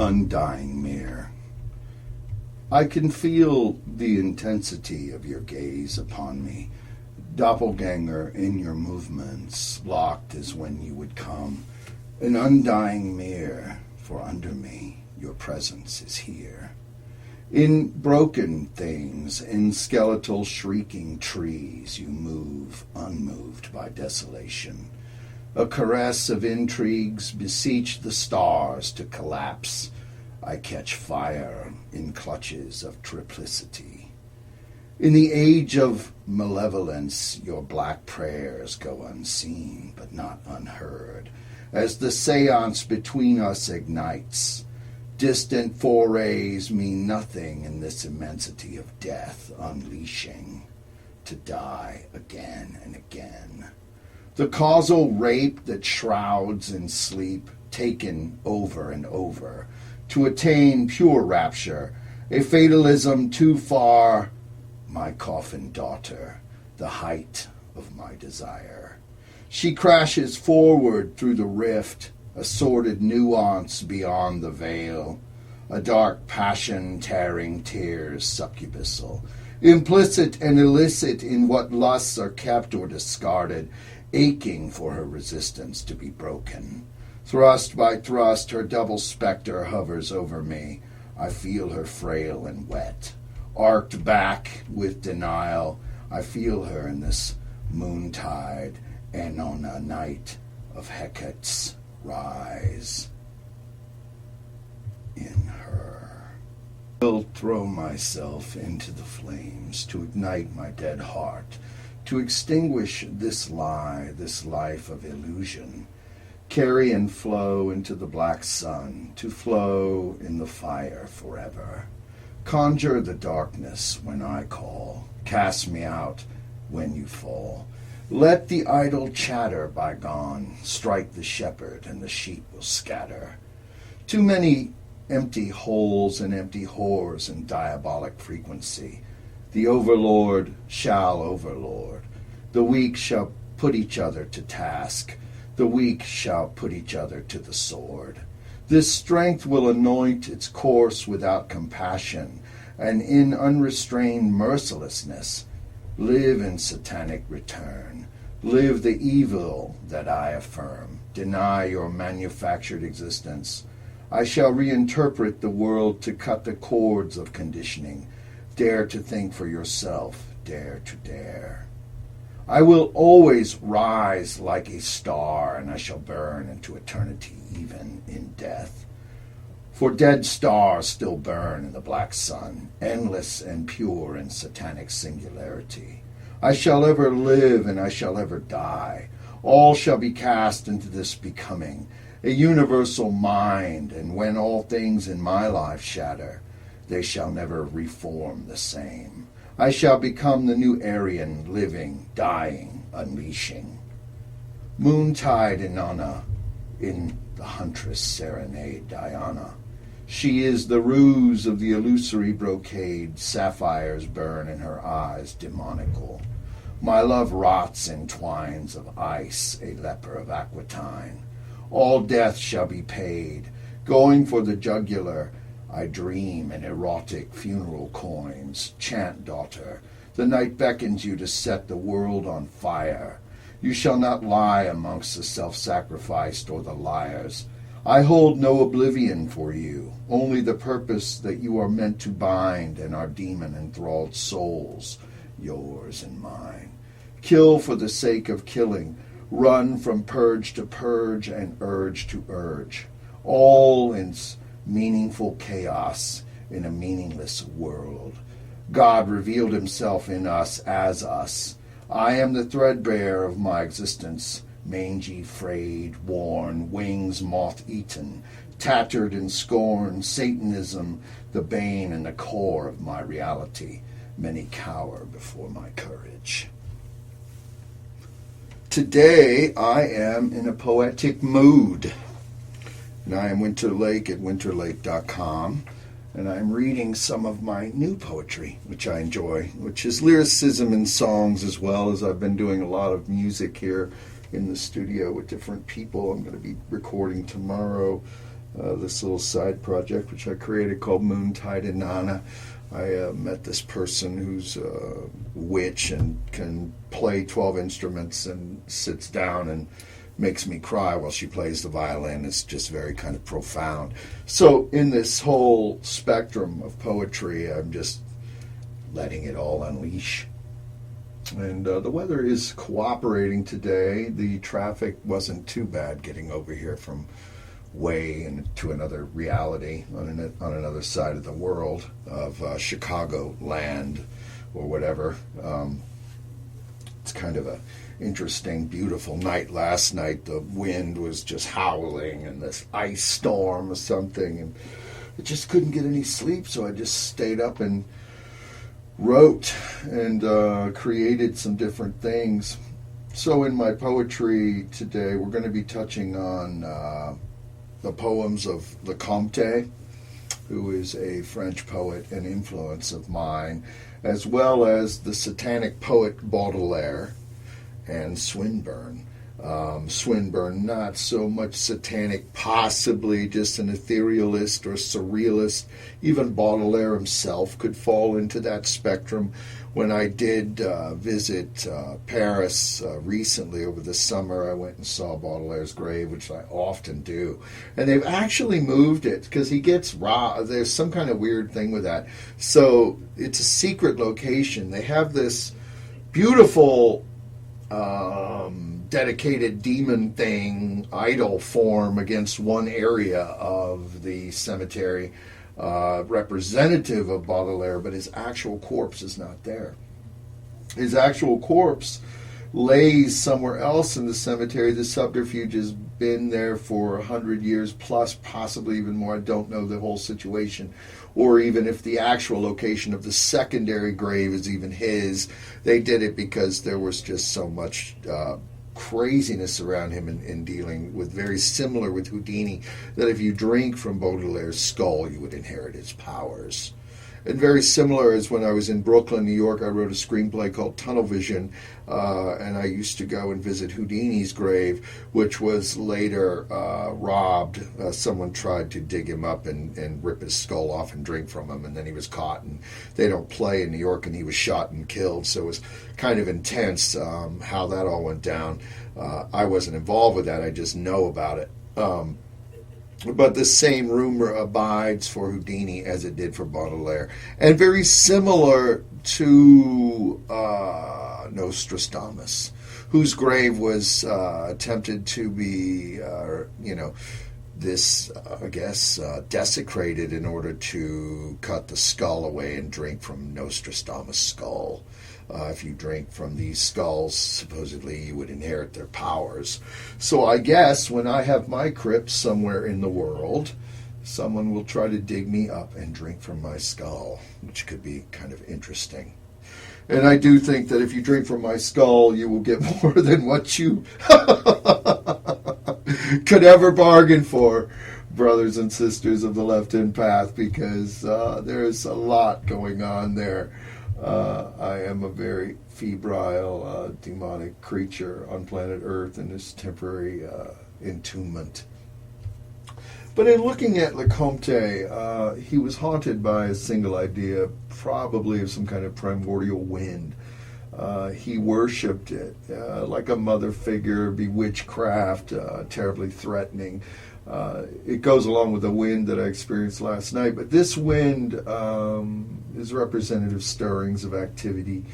undying mirror. I can feel the intensity of your gaze upon me, doppelganger in your movements, locked as when you would come. An undying mirror, for under me your presence is here. In broken things, in skeletal shrieking trees, you move, unmoved by desolation. A caress of intrigues beseech the stars to collapse. I catch fire in clutches of triplicity. In the age of malevolence, your black prayers go unseen, but not unheard, as the seance between us ignites. Distant forays mean nothing in this immensity of death, unleashing to die again and again. The causal rape that shrouds in sleep, taken over and over, to attain pure rapture, a fatalism too far, my coffin daughter, the height of my desire. She crashes forward through the rift, a sordid nuance beyond the veil, a dark passion tearing tears succubusal, implicit and illicit in what lusts are kept or discarded, aching for her resistance to be broken. Thrust by thrust, her double specter hovers over me. I feel her frail and wet. Arced back with denial, I feel her in this moontide and on a night of Hecate's rise in her. I will throw myself into the flames to ignite my dead heart, to extinguish this lie, this life of illusion, carry and flow into the black sun, to flow in the fire forever. Conjure the darkness when I call, cast me out when you fall. Let the idle chatter bygone strike the shepherd, and the sheep will scatter. Too many empty holes and empty whores in diabolic frequency. The overlord shall overlord. The weak shall put each other to task. The weak shall put each other to the sword. This strength will anoint its course without compassion, and in unrestrained mercilessness live in satanic return. Live the evil that I affirm. Deny your manufactured existence. I shall reinterpret the world to cut the cords of conditioning. Dare to think for yourself. Dare to dare. I will always rise like a star, and I shall burn into eternity, even in death. For dead stars still burn in the black sun, endless and pure in satanic singularity. I shall ever live, and I shall ever die. All shall be cast into this becoming, a universal mind, and when all things in my life shatter, they shall never reform the same. I shall become the new Aryan, living, dying, unleashing. Moontide Inanna, in the huntress serenade Diana. She is the ruse of the illusory brocade. Sapphires burn in her eyes, demonical. My love rots in twines of ice, a leper of aquatine. All death shall be paid. Going for the jugular, I dream in erotic funeral coins. Chant, daughter. The night beckons you to set the world on fire. You shall not lie amongst the self-sacrificed or the liars. I hold no oblivion for you, only the purpose that you are meant to bind and our demon-enthralled souls, yours and mine. Kill for the sake of killing. Run from purge to purge and urge to urge. All in meaningful chaos in a meaningless world. God revealed himself in us as us. I am the threadbare of my existence, mangy, frayed, worn, wings moth-eaten, tattered in scorn, Satanism, the bane and the core of my reality. Many cower before my courage. Today I am in a poetic mood. And I am Winter Lake at winterlake.com, and I'm reading some of my new poetry, which I enjoy, which is lyricism and songs, as well as I've been doing a lot of music here in the studio with different people. I'm going to be recording tomorrow this little side project which I created called Moontide and Nana. I met this person who's a witch and can play 12 instruments and sits down and makes me cry while she plays the violin. It's just very kind of profound. So in this whole spectrum of poetry, I'm just letting it all unleash. And the weather is cooperating today. The traffic wasn't too bad getting over here from way into another reality on another side of the world of Chicago land or whatever. It's kind of a interesting, beautiful night last night. The wind was just howling and this ice storm or something, and I just couldn't get any sleep, so I just stayed up and wrote and created some different things. So in my poetry today, we're going to be touching on the poems of LeComte, who is a French poet and influence of mine, as well as the satanic poet Baudelaire and Swinburne. Swinburne, not so much satanic, possibly just an etherealist or surrealist. Even Baudelaire himself could fall into that spectrum. When I did visit Paris recently over the summer, I went and saw Baudelaire's grave, which I often do. And they've actually moved it because he gets robbed. There's some kind of weird thing with that. So it's a secret location. They have this beautiful dedicated demon thing, idol form against one area of the cemetery, representative of Baudelaire, but his actual corpse is not there. His actual corpse lays somewhere else in the cemetery. The subterfuge has been there for 100 years plus, possibly even more. I don't know the whole situation, or even if the actual location of the secondary grave is even his. They did it because there was just so much craziness around him in dealing with, very similar with Houdini, that if you drink from Baudelaire's skull, you would inherit his powers. And very similar as when I was in Brooklyn, New York, I wrote a screenplay called Tunnel Vision, and I used to go and visit Houdini's grave, which was later robbed. Someone tried to dig him up and rip his skull off and drink from him, and then he was caught, and they don't play in New York, and he was shot and killed, so it was kind of intense how that all went down. I wasn't involved with that, I just know about it. But the same rumor abides for Houdini as it did for Baudelaire. And very similar to Nostradamus, whose grave was attempted to be, desecrated in order to cut the skull away and drink from Nostradamus' skull. If you drink from these skulls, supposedly you would inherit their powers. So I guess when I have my crypt somewhere in the world, someone will try to dig me up and drink from my skull, which could be kind of interesting. And I do think that if you drink from my skull, you will get more than what you could ever bargain for, brothers and sisters of the left-hand path, because there's a lot going on there. I am a very febrile, demonic creature on planet Earth in this temporary entombment. But in looking at LeComte, he was haunted by a single idea, probably of some kind of primordial wind. He worshipped it like a mother figure, bewitchcraft, terribly threatening. It goes along with the wind that I experienced last night, but this wind is representative stirrings of activity,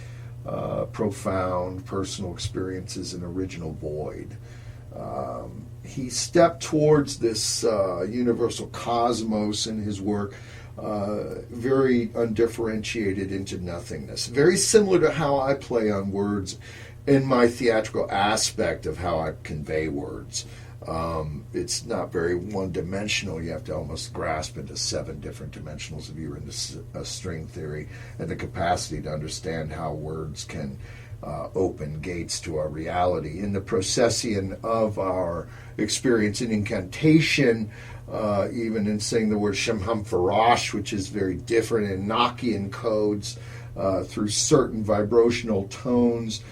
profound personal experiences, and original void. He stepped towards this universal cosmos in his work, very undifferentiated into nothingness. Very similar to how I play on words in my theatrical aspect of how I convey words. It's not very one-dimensional. You have to almost grasp into 7 different dimensionals if you're into string theory, and the capacity to understand how words can open gates to our reality. In the procession of our experience in incantation, even in saying the word Shem Hum Farash, which is very different in Enochian codes, through certain vibrational tones,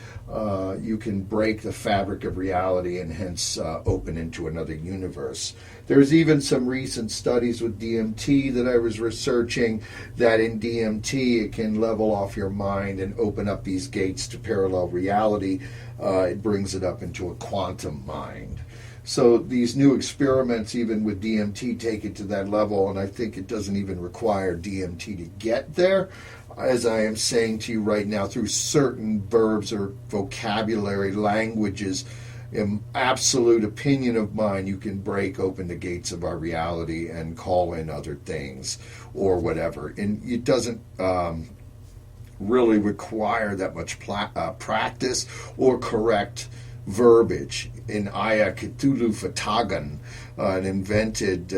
you can break the fabric of reality and hence open into another universe. There's even some recent studies with DMT that I was researching that in DMT it can level off your mind and open up these gates to parallel reality. It brings it up into a quantum mind. So these new experiments, even with DMT, take it to that level, and I think it doesn't even require DMT to get there. As I am saying to you right now, through certain verbs or vocabulary languages, in absolute opinion of mine, you can break open the gates of our reality and call in other things or whatever. And it doesn't really require that much practice or correct verbiage. In Aya Cthulhu Fatagan, an invented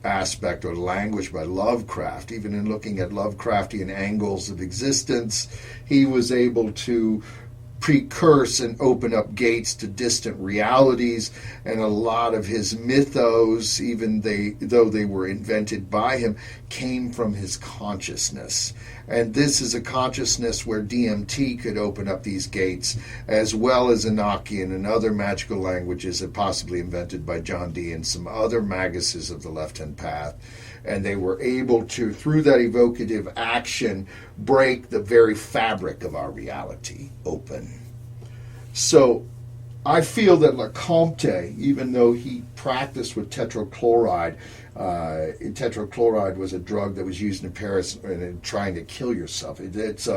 aspect or language by Lovecraft, even in looking at Lovecraftian angles of existence, he was able to precurse and open up gates to distant realities, and a lot of his mythos, even though they were invented by him, came from his consciousness. And this is a consciousness where DMT could open up these gates, as well as Enochian and other magical languages that possibly invented by John Dee and some other maguses of the left-hand path. And they were able to, through that evocative action, break the very fabric of our reality open. So I feel that LeComte, even though he practiced with tetrachloride, tetrachloride was a drug that was used in Paris in trying to kill yourself. It's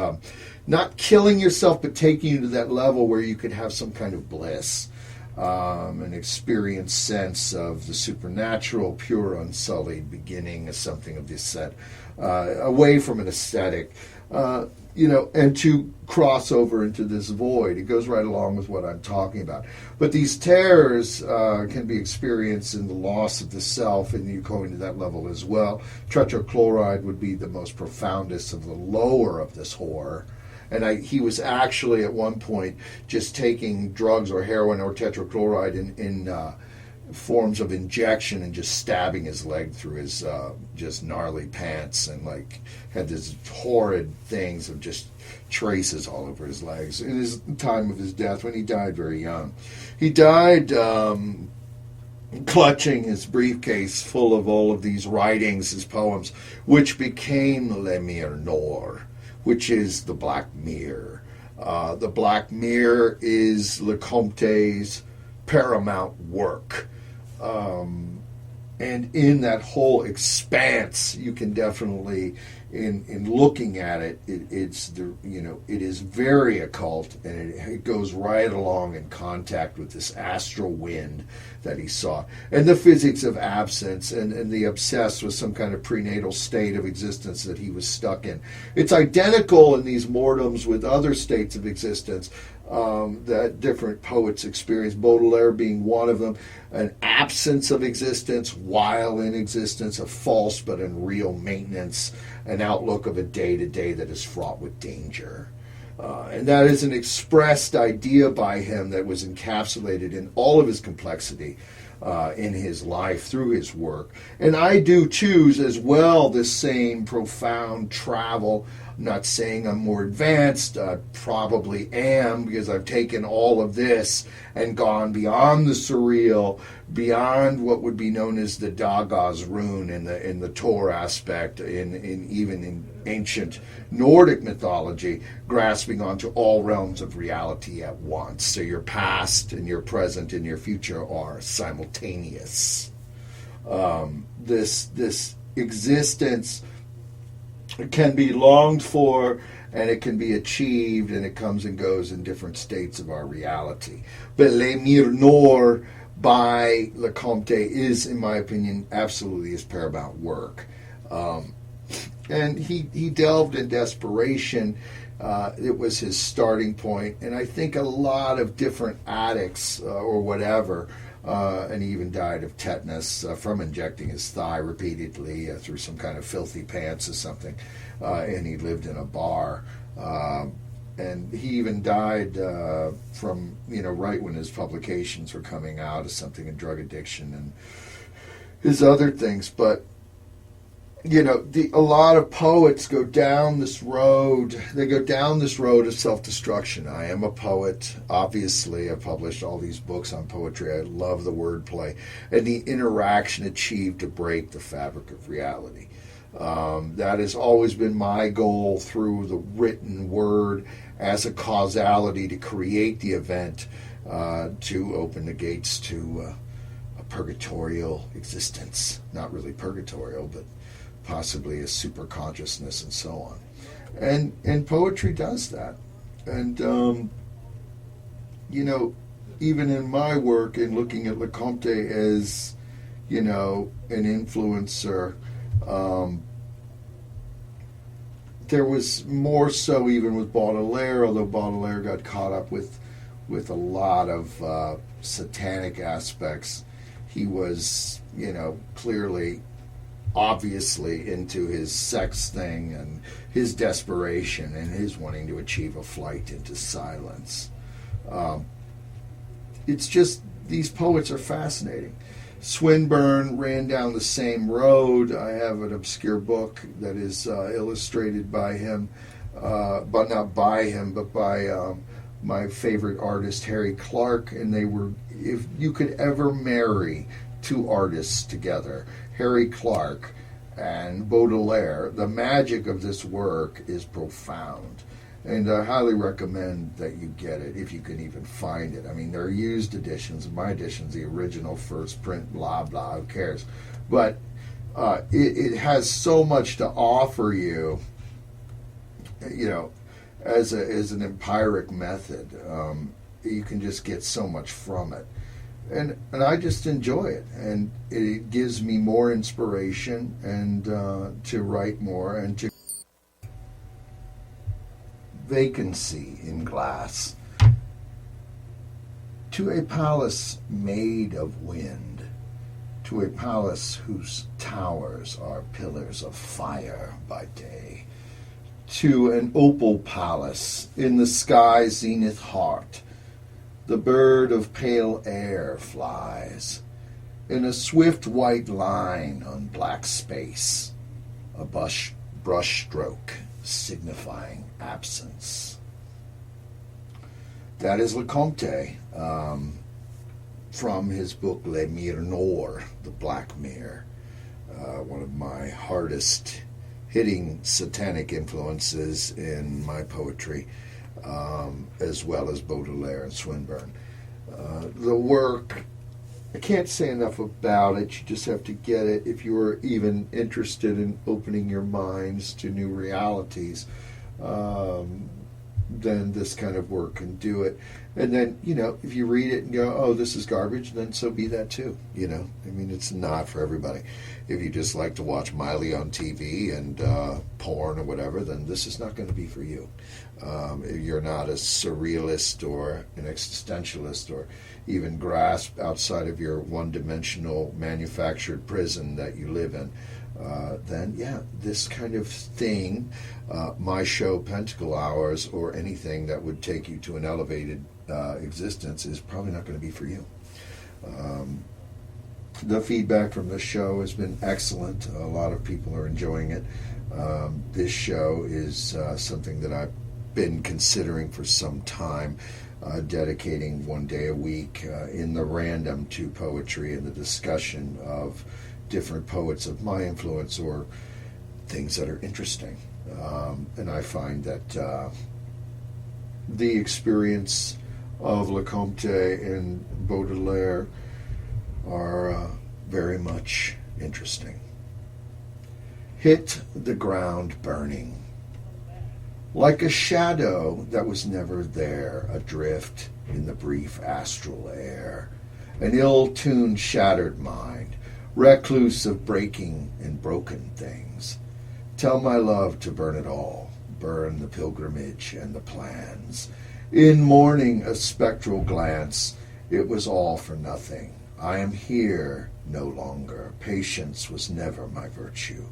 not killing yourself, but taking you to that level where you could have some kind of bliss. An experienced sense of the supernatural, pure, unsullied beginning of something of this set, away from an aesthetic, and to cross over into this void. It goes right along with what I'm talking about. But these terrors can be experienced in the loss of the self, and you go into that level as well. Tetrachloride would be the most profoundest of the lower of this horror. And he was actually at one point just taking drugs or heroin or tetrachloride in forms of injection and just stabbing his leg through his just gnarly pants, and had these horrid things of just traces all over his legs. In his time of his death, when he died very young, he died clutching his briefcase full of all of these writings, his poems, which became Le Mirror, which is the Black Mirror. The Black Mirror is LeComte's paramount work. And in that whole expanse, you can definitely, in looking at it, it is very occult, and it goes right along in contact with this astral wind that he saw, and the physics of absence, and the obsessed with some kind of prenatal state of existence that he was stuck in. It's identical in these mortems with other states of existence that different poets experience, Baudelaire being one of them, an absence of existence while in existence, a false but unreal maintenance, an outlook of a day-to-day that is fraught with danger. And that is an expressed idea by him that was encapsulated in all of his complexity in his life through his work. And I do choose as well this same profound travel. I'm not saying I'm more advanced, I probably am, because I've taken all of this and gone beyond the surreal, beyond what would be known as the Dagaz rune in the Tor aspect, even in ancient Nordic mythology, grasping onto all realms of reality at once. So your past and your present and your future are simultaneous. This existence can be longed for, and it can be achieved, and it comes and goes in different states of our reality. But Le Mirror by LeComte is, in my opinion, absolutely his paramount work. And he delved in desperation. It was his starting point, and I think a lot of different addicts or whatever, and he even died of tetanus from injecting his thigh repeatedly through some kind of filthy pants or something, and he lived in a bar. And he even died from, right when his publications were coming out, of something in drug addiction and his other things. But a lot of poets go down this road. They go down this road of self-destruction. I am a poet. Obviously, I published all these books on poetry. I love the wordplay and the interaction achieved to break the fabric of reality. That has always been my goal through the written word as a causality to create the event, to open the gates to a purgatorial existence. Not really purgatorial, but possibly a super consciousness and so on. And poetry does that. And, even in my work in looking at LeComte as, an influencer, there was more so even with Baudelaire, although Baudelaire got caught up with a lot of satanic aspects. He was, clearly, obviously into his sex thing and his desperation and his wanting to achieve a flight into silence. It's just, these poets are fascinating. Swinburne ran down the same road. I have an obscure book that is illustrated by him, but not by him, but by my favorite artist, Harry Clark. And they were, if you could ever marry two artists together, Harry Clark and Baudelaire, the magic of this work is profound. And I highly recommend that you get it if you can even find it. I mean, there are used editions. My edition's the original first print, blah, blah, who cares? But it has so much to offer you, as an empiric method. You can just get so much from it. And I just enjoy it, and it gives me more inspiration and to write more and to vacancy in glass. To a palace made of wind, to a palace whose towers are pillars of fire by day, to an opal palace in the sky's zenith heart, the bird of pale air flies in a swift white line on black space, a brush stroke signifying absence. That is LeComte, from his book Le Mir Noir, The Black Mirror, one of my hardest hitting satanic influences in my poetry, as well as Baudelaire and Swinburne. The work, I can't say enough about it. You just have to get it if you are even interested in opening your minds to new realities. Then this kind of work can do it. And then, if you read it and go, oh, this is garbage, then so be that too. I mean, it's not for everybody. If you just like to watch Miley on TV and porn or whatever, then this is not going to be for you. If you're not a surrealist or an existentialist or even grasp outside of your one-dimensional manufactured prison that you live in, then yeah, this kind of thing, my show Pentacle-Hours, or anything that would take you to an elevated existence is probably not going to be for you. The feedback from this show has been excellent. A lot of people are enjoying it. This show is something that I've been considering for some time, dedicating one day a week in the random to poetry and the discussion of different poets of my influence or things that are interesting. And I find that the experience of LeComte and Baudelaire are very much interesting. Hit the ground burning. Like a shadow that was never there, adrift in the brief astral air, an ill-tuned shattered mind, recluse of breaking and broken things. Tell my love to burn it all, burn the pilgrimage and the plans. In mourning a spectral glance, it was all for nothing. I am here no longer. Patience was never my virtue.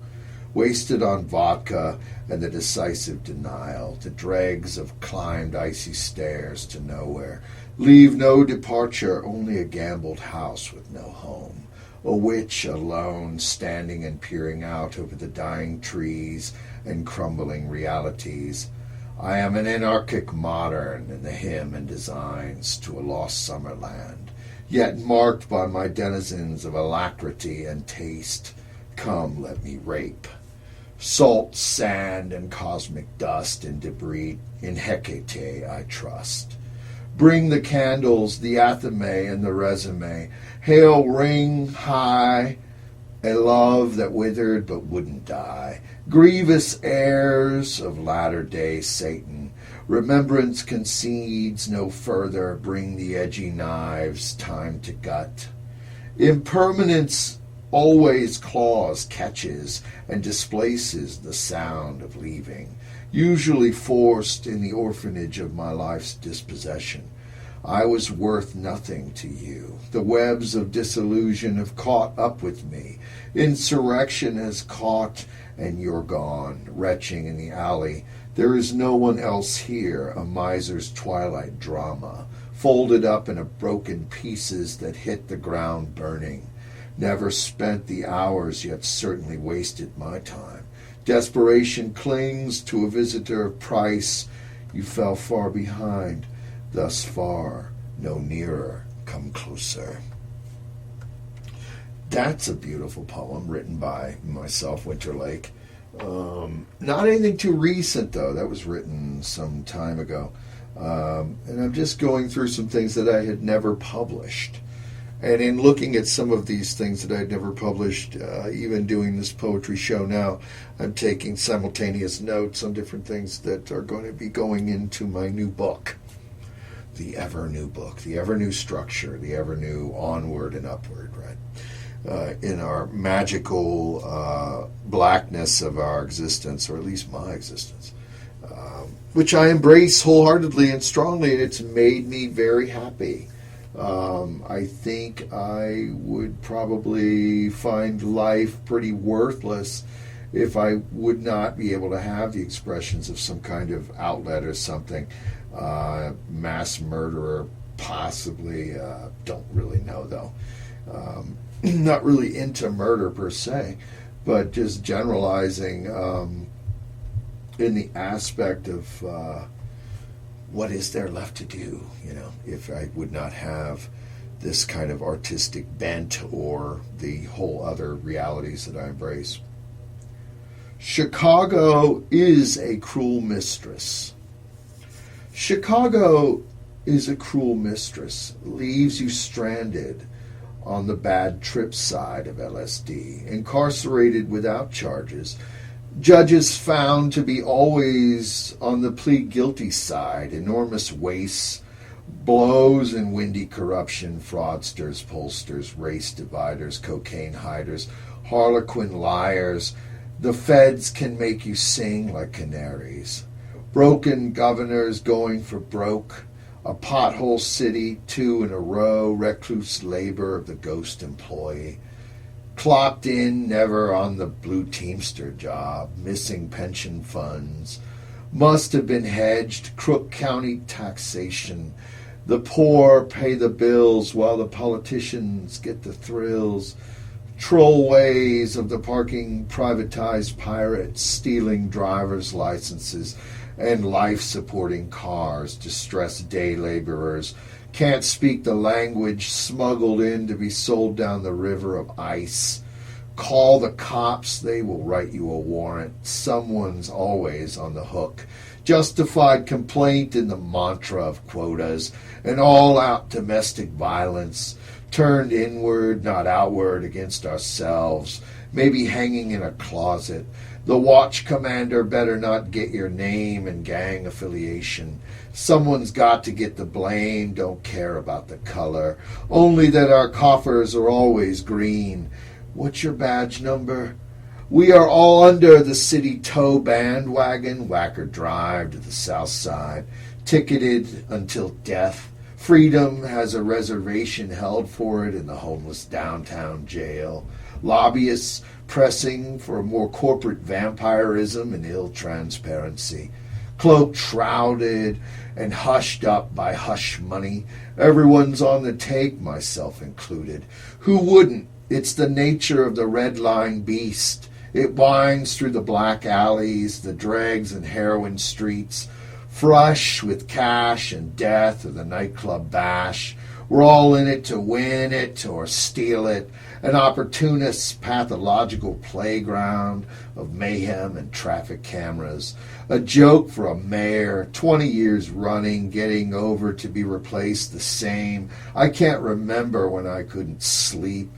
Wasted on vodka and the decisive denial, the dregs of climbed icy stairs to nowhere. Leave no departure, only a gambled house with no home. a witch alone, standing and peering out over the dying trees and crumbling realities. I am an anarchic modern in the hymn and designs to a lost summer land, yet marked by my denizens of alacrity and taste. Come, let me rape. Salt, sand, and cosmic dust and debris, in Hecate I trust. Bring the candles, the athame, and the resume. Hail, ring high, a love that withered but wouldn't die. Grievous heirs of latter-day Satan, remembrance concedes no further. Bring the edgy knives, time to gut. Impermanence always claws, catches, and displaces the sound of leaving, usually forced in the orphanage of my life's dispossession. I was worth nothing to you. The webs of disillusion have caught up with me. Insurrection has caught, and you're gone, retching in the alley. There is no one else here, a miser's twilight drama, folded up in broken pieces that hit the ground burning. Never spent the hours, yet certainly wasted my time. Desperation clings to a visitor of price. You fell far behind. Thus far, no nearer, come closer. That's a beautiful poem written by myself, Winter Lake. Not anything too recent, though. That was written some time ago. And I'm just going through some things that I had never published. And in looking at some of these things that I'd never published, even doing this poetry show now, I'm taking simultaneous notes on different things that are going to be going into my new book. The ever-new book, the ever-new structure, the ever-new onward and upward, right? In our magical blackness of our existence, or at least my existence, which I embrace wholeheartedly and strongly, and it's made me very happy. I think I would probably find life pretty worthless if I would not be able to have the expressions of some kind of outlet or something. Mass murderer, possibly. Don't really know, though. Not really into murder per se, but just generalizing in the aspect of what is there left to do, if I would not have this kind of artistic bent or the whole other realities that I embrace. Chicago is a cruel mistress. Chicago is a cruel mistress, leaves you stranded on the bad trip side of LSD, incarcerated without charges, judges found to be always on the plead guilty side, enormous wastes, blows and windy corruption, fraudsters, pollsters, race dividers, cocaine hiders, harlequin liars. The feds can make you sing like canaries. Broken governors going for broke, a pothole city, 2 in a row, recluse labor of the ghost employee. Clocked in, never on the blue Teamster job, missing pension funds. Must have been hedged, Crook County taxation. The poor pay the bills while the politicians get the thrills. Trollways of the parking privatized pirates, stealing driver's licenses and life-supporting cars, distressed day laborers, can't speak the language, smuggled in to be sold down the river of ice. Call the cops, they will write you a warrant. Someone's always on the hook. Justified complaint in the mantra of quotas, and all-out domestic violence, turned inward, not outward, against ourselves, maybe hanging in a closet. The watch commander better not get your name and gang affiliation. Someone's got to get the blame, don't care about the color. Only that our coffers are always green. What's your badge number? We are all under the city tow bandwagon, Whacker Drive to the south side, ticketed until death. Freedom has a reservation held for it in the homeless downtown jail. Lobbyists pressing for more corporate vampirism and ill transparency. Cloaked, shrouded, and hushed up by hush money. Everyone's on the take, myself included. Who wouldn't It's the nature of the red-line beast. It winds through the black alleys, the dregs and heroin streets, flush with cash and death or the nightclub bash. We're all in it to win it or steal it, an opportunist's pathological playground of mayhem and traffic cameras, a joke for a mayor, 20 years running, getting over to be replaced the same. I can't remember when I couldn't sleep.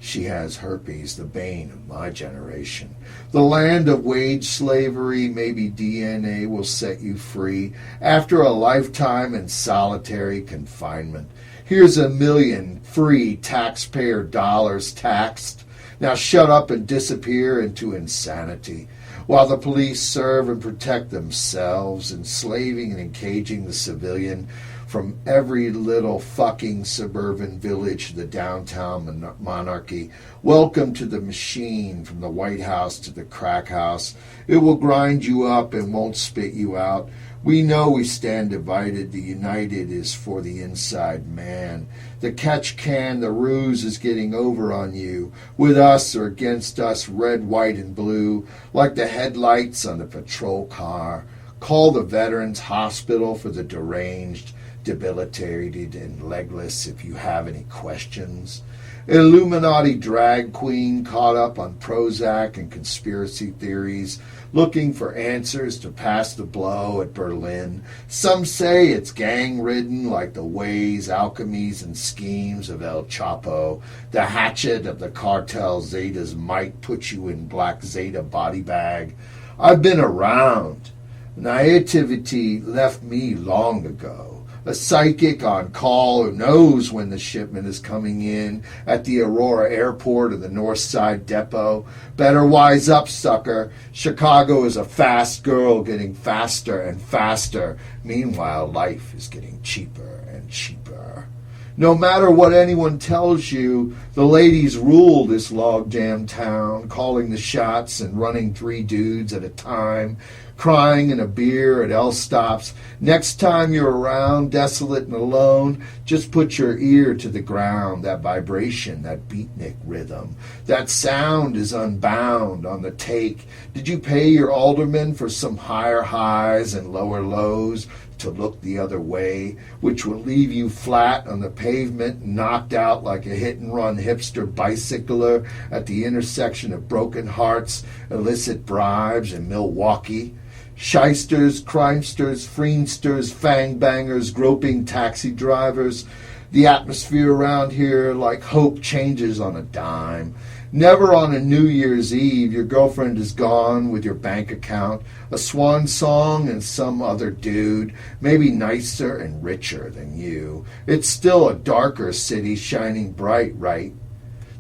She has herpes, the bane of my generation. The land of wage slavery, maybe DNA will set you free after a lifetime in solitary confinement. Here's $1 million free taxpayer dollars taxed. Now shut up and disappear into insanity, while the police serve and protect themselves, enslaving and encaging the civilian from every little fucking suburban village to the downtown monarchy. Welcome to the machine, from the White House to the crack house. It will grind you up and won't spit you out. We know we stand divided. The united is for the inside man. The catch can, the ruse is getting over on you. With us or against us, red, white, and blue, like the headlights on the patrol car. Call the Veterans Hospital for the deranged, debilitated, and legless if you have any questions. Illuminati drag queen caught up on Prozac and conspiracy theories, looking for answers to pass the blow at Berlin. Some say it's gang-ridden like the ways, alchemies, and schemes of El Chapo. The hatchet of the cartel Zetas might put you in black Zeta body bag. I've been around. Naivety left me long ago. A psychic on call who knows when the shipment is coming in at the Aurora Airport or the North Side Depot. Better wise up, sucker. Chicago is a fast girl getting faster and faster. Meanwhile, life is getting cheaper and cheaper. No matter what anyone tells you, the ladies rule this log-jam town, calling the shots and running 3 dudes at a time, crying in a beer at L-stops. Next time you're around, desolate and alone, just put your ear to the ground, that vibration, that beatnik rhythm. That sound is unbound on the take. Did you pay your alderman for some higher highs and lower lows to look the other way, which will leave you flat on the pavement, knocked out like a hit-and-run hipster bicycler at the intersection of broken hearts, illicit bribes, and Milwaukee? Shysters, crimesters, freensters, fangbangers, groping taxi drivers. The atmosphere around here, like hope, changes on a dime. Never on a New Year's Eve your girlfriend is gone with your bank account, a swan song, and some other dude, maybe nicer and richer than you. It's still a darker city shining bright, right?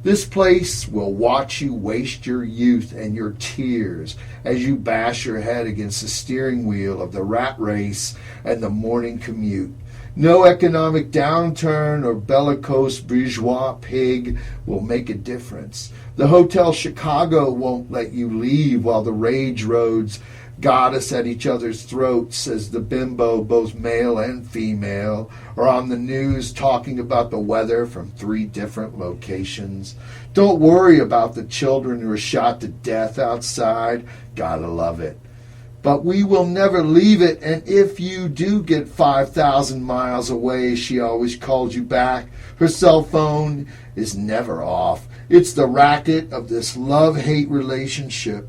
This place will watch you waste your youth and your tears as you bash your head against the steering wheel of the rat race and the morning commute. No economic downturn or bellicose bourgeois pig will make a difference. The Hotel Chicago won't let you leave while the rage roads goddess at each other's throats as the bimbo, both male and female, are on the news talking about the weather from 3 different locations. Don't worry about the children who are shot to death outside. Gotta love it. But we will never leave it, and if you do get 5,000 miles away, she always calls you back. Her cell phone is never off. It's the racket of this love-hate relationship.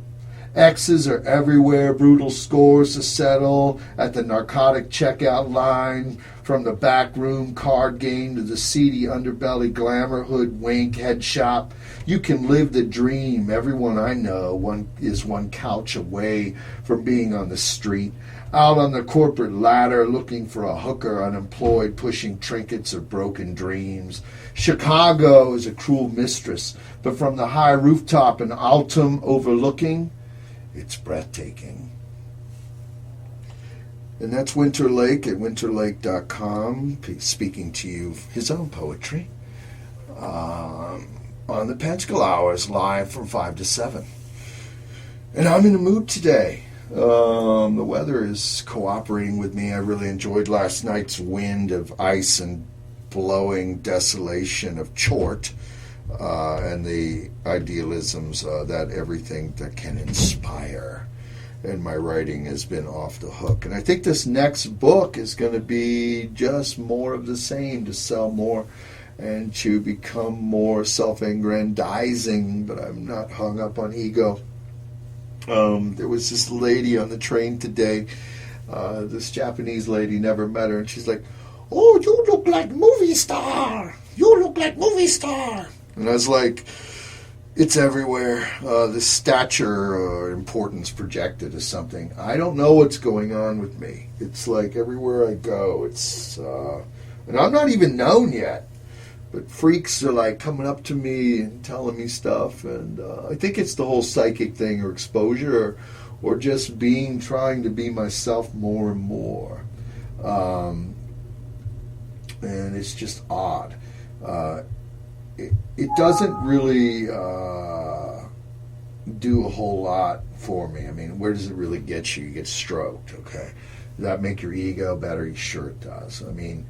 Exes are everywhere, brutal scores to settle at the narcotic checkout line, from the backroom card game to the seedy underbelly glamour hood wink head shop. You can live the dream. Everyone I know is one couch away from being on the street, out on the corporate ladder looking for a hooker, unemployed, pushing trinkets of broken dreams. Chicago is a cruel mistress, but from the high rooftop in Altum overlooking, it's breathtaking. And that's Winter Lake at winterlake.com, speaking to you his own poetry on the Pentacle-Hours, live from 5 to 7. And I'm in the mood today. The weather is cooperating with me. I really enjoyed last night's wind of ice and blowing desolation of chort. and the idealisms, that everything that can inspire. And my writing has been off the hook. And I think this next book is going to be just more of the same, to sell more and to become more self-aggrandizing, but I'm not hung up on ego. There was this lady on the train today, this Japanese lady, never met her, and she's like, "Oh, you look like movie star. You look like movie star." And I was like, it's everywhere. The stature or importance projected as something. I don't know what's going on with me. It's like everywhere I go, it's, and I'm not even known yet. But freaks are like coming up to me and telling me stuff, and I think it's the whole psychic thing, or exposure, or just trying to be myself more and more. And it's just odd. It doesn't really do a whole lot for me. I mean, where does it really get you? You get stroked, okay? Does that make your ego better? Sure it does. I mean,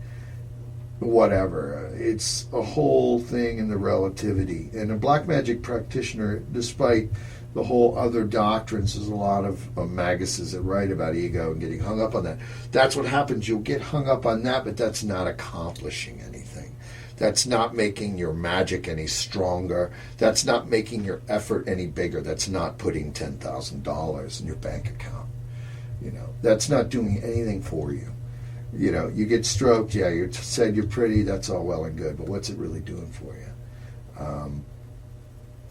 whatever. It's a whole thing in the relativity. And a black magic practitioner, despite the whole other doctrines, there's a lot of maguses that write about ego and getting hung up on that. That's what happens. You'll get hung up on that, but that's not accomplishing anything. That's not making your magic any stronger. That's not making your effort any bigger. That's not putting $10,000 in your bank account. You know, that's not doing anything for you. You know, you get stroked, yeah, you said you're pretty, that's all well and good, but what's it really doing for you?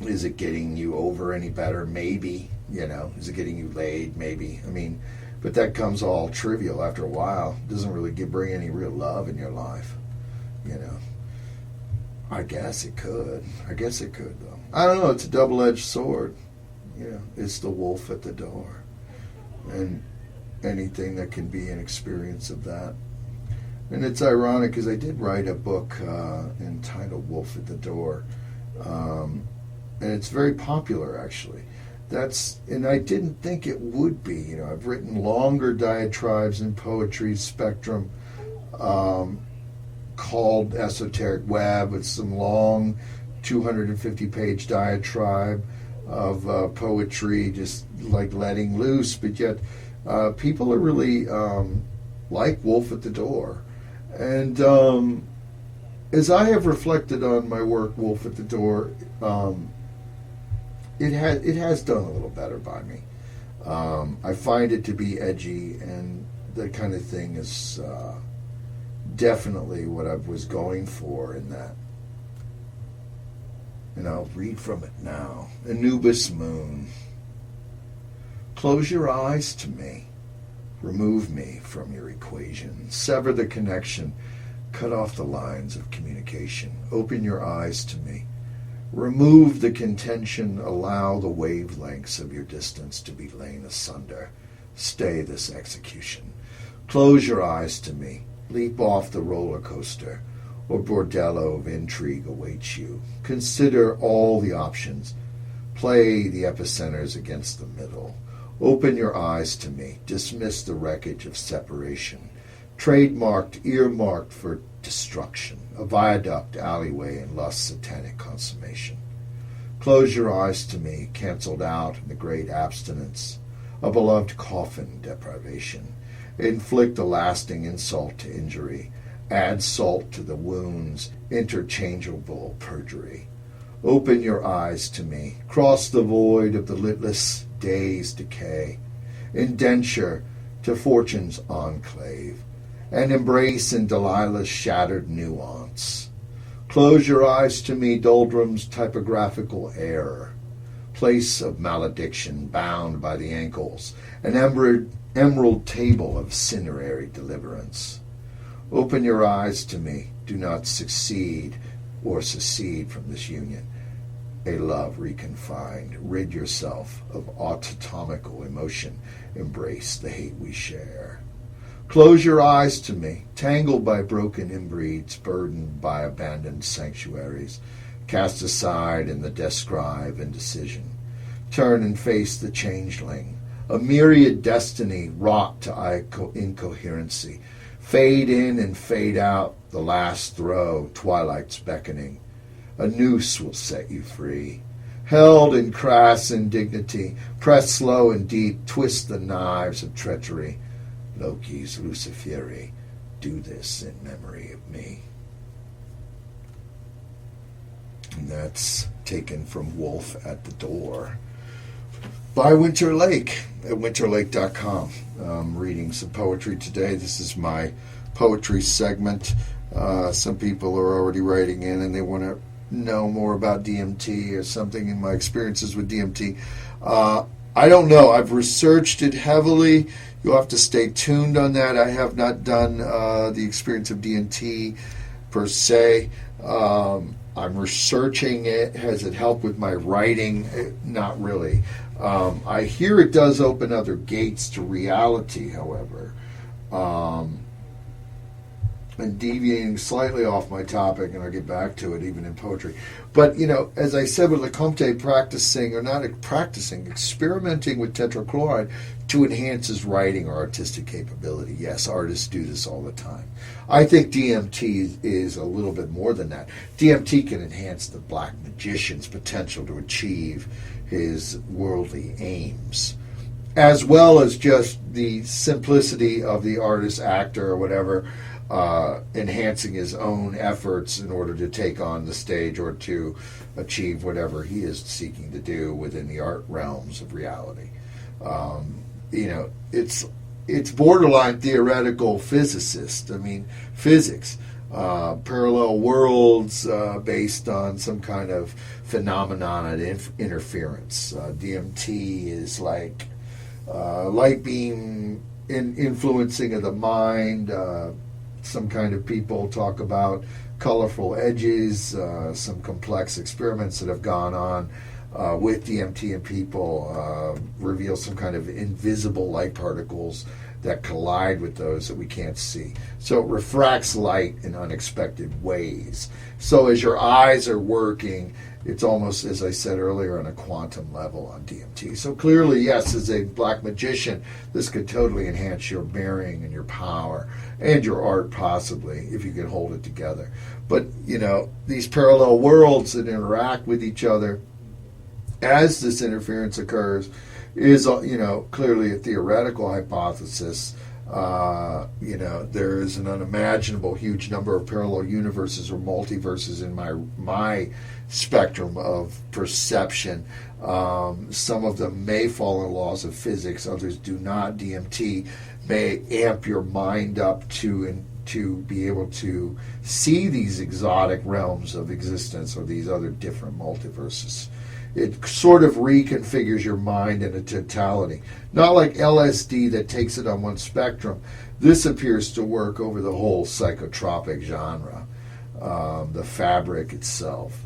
Is it getting you over any better? Maybe, you know. Is it getting you laid? Maybe. I mean, but that comes all trivial after a while. It doesn't really bring any real love in your life, you know. I guess it could. I guess it could, though. I don't know, it's a double-edged sword. You know, it's the wolf at the door. And anything that can be an experience of that. And it's ironic because I did write a book entitled Wolf at the Door, and it's very popular, actually. And I didn't think it would be. You know, I've written longer diatribes in poetry spectrum, called Esoteric Web, with some long 250-page diatribe of poetry, just like letting loose, but yet people are really like Wolf at the Door. And as I have reflected on my work, Wolf at the Door, it has done a little better by me. I find it to be edgy, and that kind of thing is definitely what I was going for in that. And I'll read from it now. Anubis Moon. Close your eyes to me. Remove me from your equation. Sever the connection. Cut off the lines of communication. Open your eyes to me. Remove the contention. Allow the wavelengths of your distance to be lain asunder. Stay this execution. Close your eyes to me. Leap off the roller coaster, or bordello of intrigue awaits you. Consider all the options. Play the epicenters against the middle. Open your eyes to me. Dismiss the wreckage of separation. Trademarked, earmarked for destruction. A viaduct, alleyway, and lust's satanic consummation. Close your eyes to me, cancelled out in the great abstinence. A beloved coffin, deprivation. Inflict a lasting insult to injury. Add salt to the wounds, interchangeable perjury. Open your eyes to me. Cross the void of the litless day's decay. Indenture to fortune's enclave. And embrace in Delilah's shattered nuance. Close your eyes to me, doldrum's typographical error. Place of malediction bound by the ankles. An emerald table of cinerary deliverance. Open your eyes to me. Do not succeed or secede from this union. A love reconfined. Rid yourself of autotomical emotion. Embrace the hate we share. Close your eyes to me. Tangled by broken inbreeds, burdened by abandoned sanctuaries. Cast aside in the describe indecision. Turn and face the changeling. A myriad destiny wrought to incoherency. Fade in and fade out, the last throw, twilight's beckoning. A noose will set you free. Held in crass indignity, press slow and deep, twist the knives of treachery. Loki's Luciferi, do this in memory of me. And that's taken from Wolf at the Door by Winter Lake at winterlake.com. I'm reading some poetry today. This is my poetry segment. Some people are already writing in and they want to know more about DMT or something in my experiences with DMT. I don't know. I've researched it heavily. You'll have to stay tuned on that. I have not done the experience of DMT per se. I'm researching it. Has it helped with my writing? Not really. I hear it does open other gates to reality, however. And deviating slightly off my topic, and I'll get back to it even in poetry. But, as I said with LeComte, experimenting with tetrachloride to enhance his writing or artistic capability. Yes, artists do this all the time. I think DMT is a little bit more than that. DMT can enhance the black magician's potential to achieve his worldly aims, as well as just the simplicity of the artist, actor, or whatever, enhancing his own efforts in order to take on the stage or to achieve whatever he is seeking to do within the art realms of reality. It's borderline theoretical physicist. Physics, parallel worlds based on some kind of phenomenon and interference. DMT is like light beam influencing of the mind. Some kind of people talk about colorful edges, some complex experiments that have gone on with DMT, and people reveal some kind of invisible light particles that collide with those that we can't see. So it refracts light in unexpected ways. So as your eyes are working, it's almost, as I said earlier, on a quantum level on DMT. So clearly, yes, as a black magician, this could totally enhance your bearing and your power and your art, possibly, if you can hold it together. But, these parallel worlds that interact with each other as this interference occurs is, clearly a theoretical hypothesis. There is an unimaginable huge number of parallel universes or multiverses in my spectrum of perception. Some of them may follow laws of physics, others do not. DMT may amp your mind up to be able to see these exotic realms of existence or these other different multiverses. It sort of reconfigures your mind in a totality. Not like LSD that takes it on one spectrum. This appears to work over the whole psychotropic genre, the fabric itself.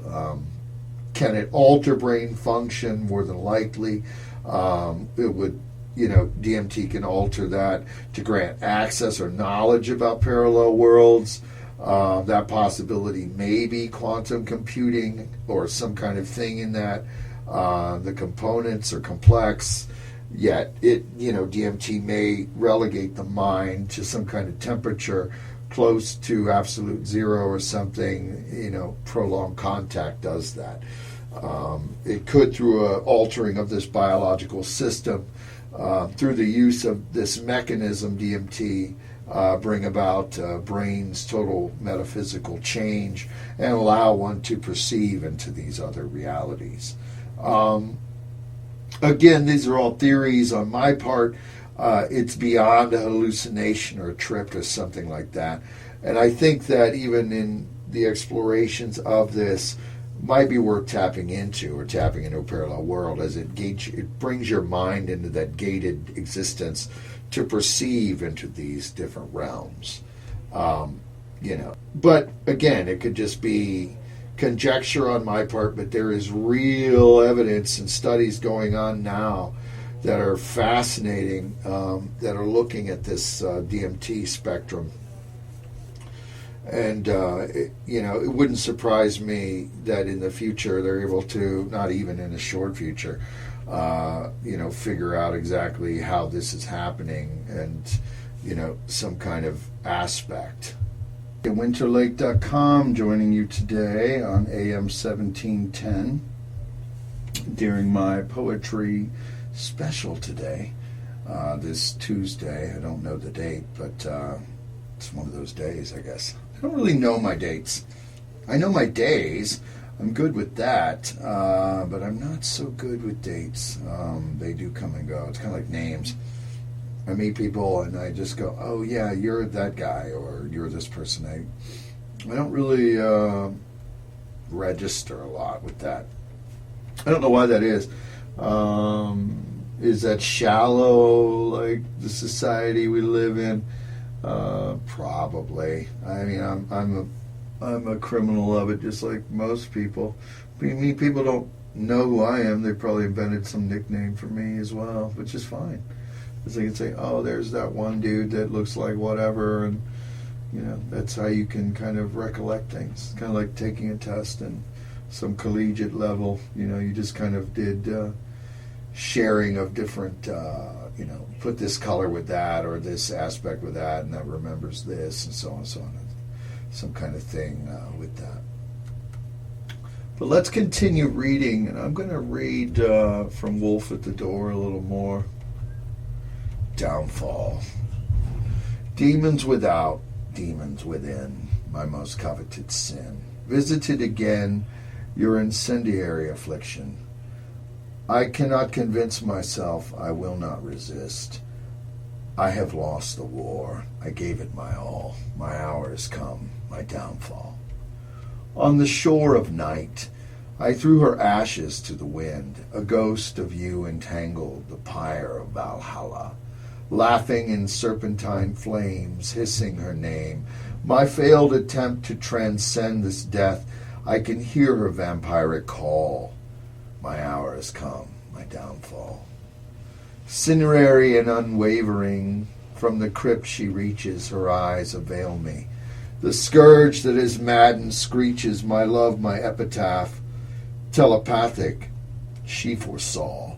Can it alter brain function? More than likely. It would, DMT can alter that to grant access or knowledge about parallel worlds. That possibility may be quantum computing or some kind of thing in that. The components are complex, yet DMT may relegate the mind to some kind of temperature close to absolute zero or something. Prolonged contact does that. It could, through an altering of this biological system, through the use of this mechanism, DMT, bring about brain's total metaphysical change and allow one to perceive into these other realities. Again, these are all theories on my part. It's beyond a hallucination or a trip or something like that. And I think that even in the explorations of this might be worth tapping into a parallel world, as it brings your mind into that gated existence to perceive into these different realms. But again, it could just be conjecture on my part, but there is real evidence and studies going on now that are fascinating, that are looking at this DMT spectrum. And, it wouldn't surprise me that in the future they're able to, not even in a short future, figure out exactly how this is happening and, some kind of aspect winterlake.com, joining you today on AM 1710 during my poetry special today. This Tuesday, I don't know the date, but it's one of those days, I guess. I don't really know my dates. I know my days. I'm good with that, but I'm not so good with dates. They do come and go. It's kind of like names. I meet people and I just go, oh yeah, you're that guy, or you're this person. I don't really register a lot with that. I don't know why that is. Is that shallow, like the society we live in? Probably. I mean, I'm a criminal of it, just like most people. I mean, people don't know who I am. They probably invented some nickname for me as well, which is fine. Because they can say, oh, there's that one dude that looks like whatever, and that's how you can kind of recollect things. It's kind of like taking a test and some collegiate level. You just kind of did sharing of different, put this color with that or this aspect with that, and that remembers this, and so on and so on. Some kind of thing with that. But let's continue reading, and I'm going to read from Wolf at the Door a little more. Downfall. Demons without, demons within, my most coveted sin. Visited again your incendiary affliction. I cannot convince myself, I will not resist. I have lost the war. I gave it my all. My hour has come, my downfall. On the shore of night, I threw her ashes to the wind. A ghost of you entangled the pyre of Valhalla. Laughing in serpentine flames, hissing her name. My failed attempt to transcend this death, I can hear her vampiric call. My hour has come, my downfall. Cinerary and unwavering, from the crypt she reaches, her eyes avail me. The scourge that is maddened screeches, my love, my epitaph. Telepathic, she foresaw.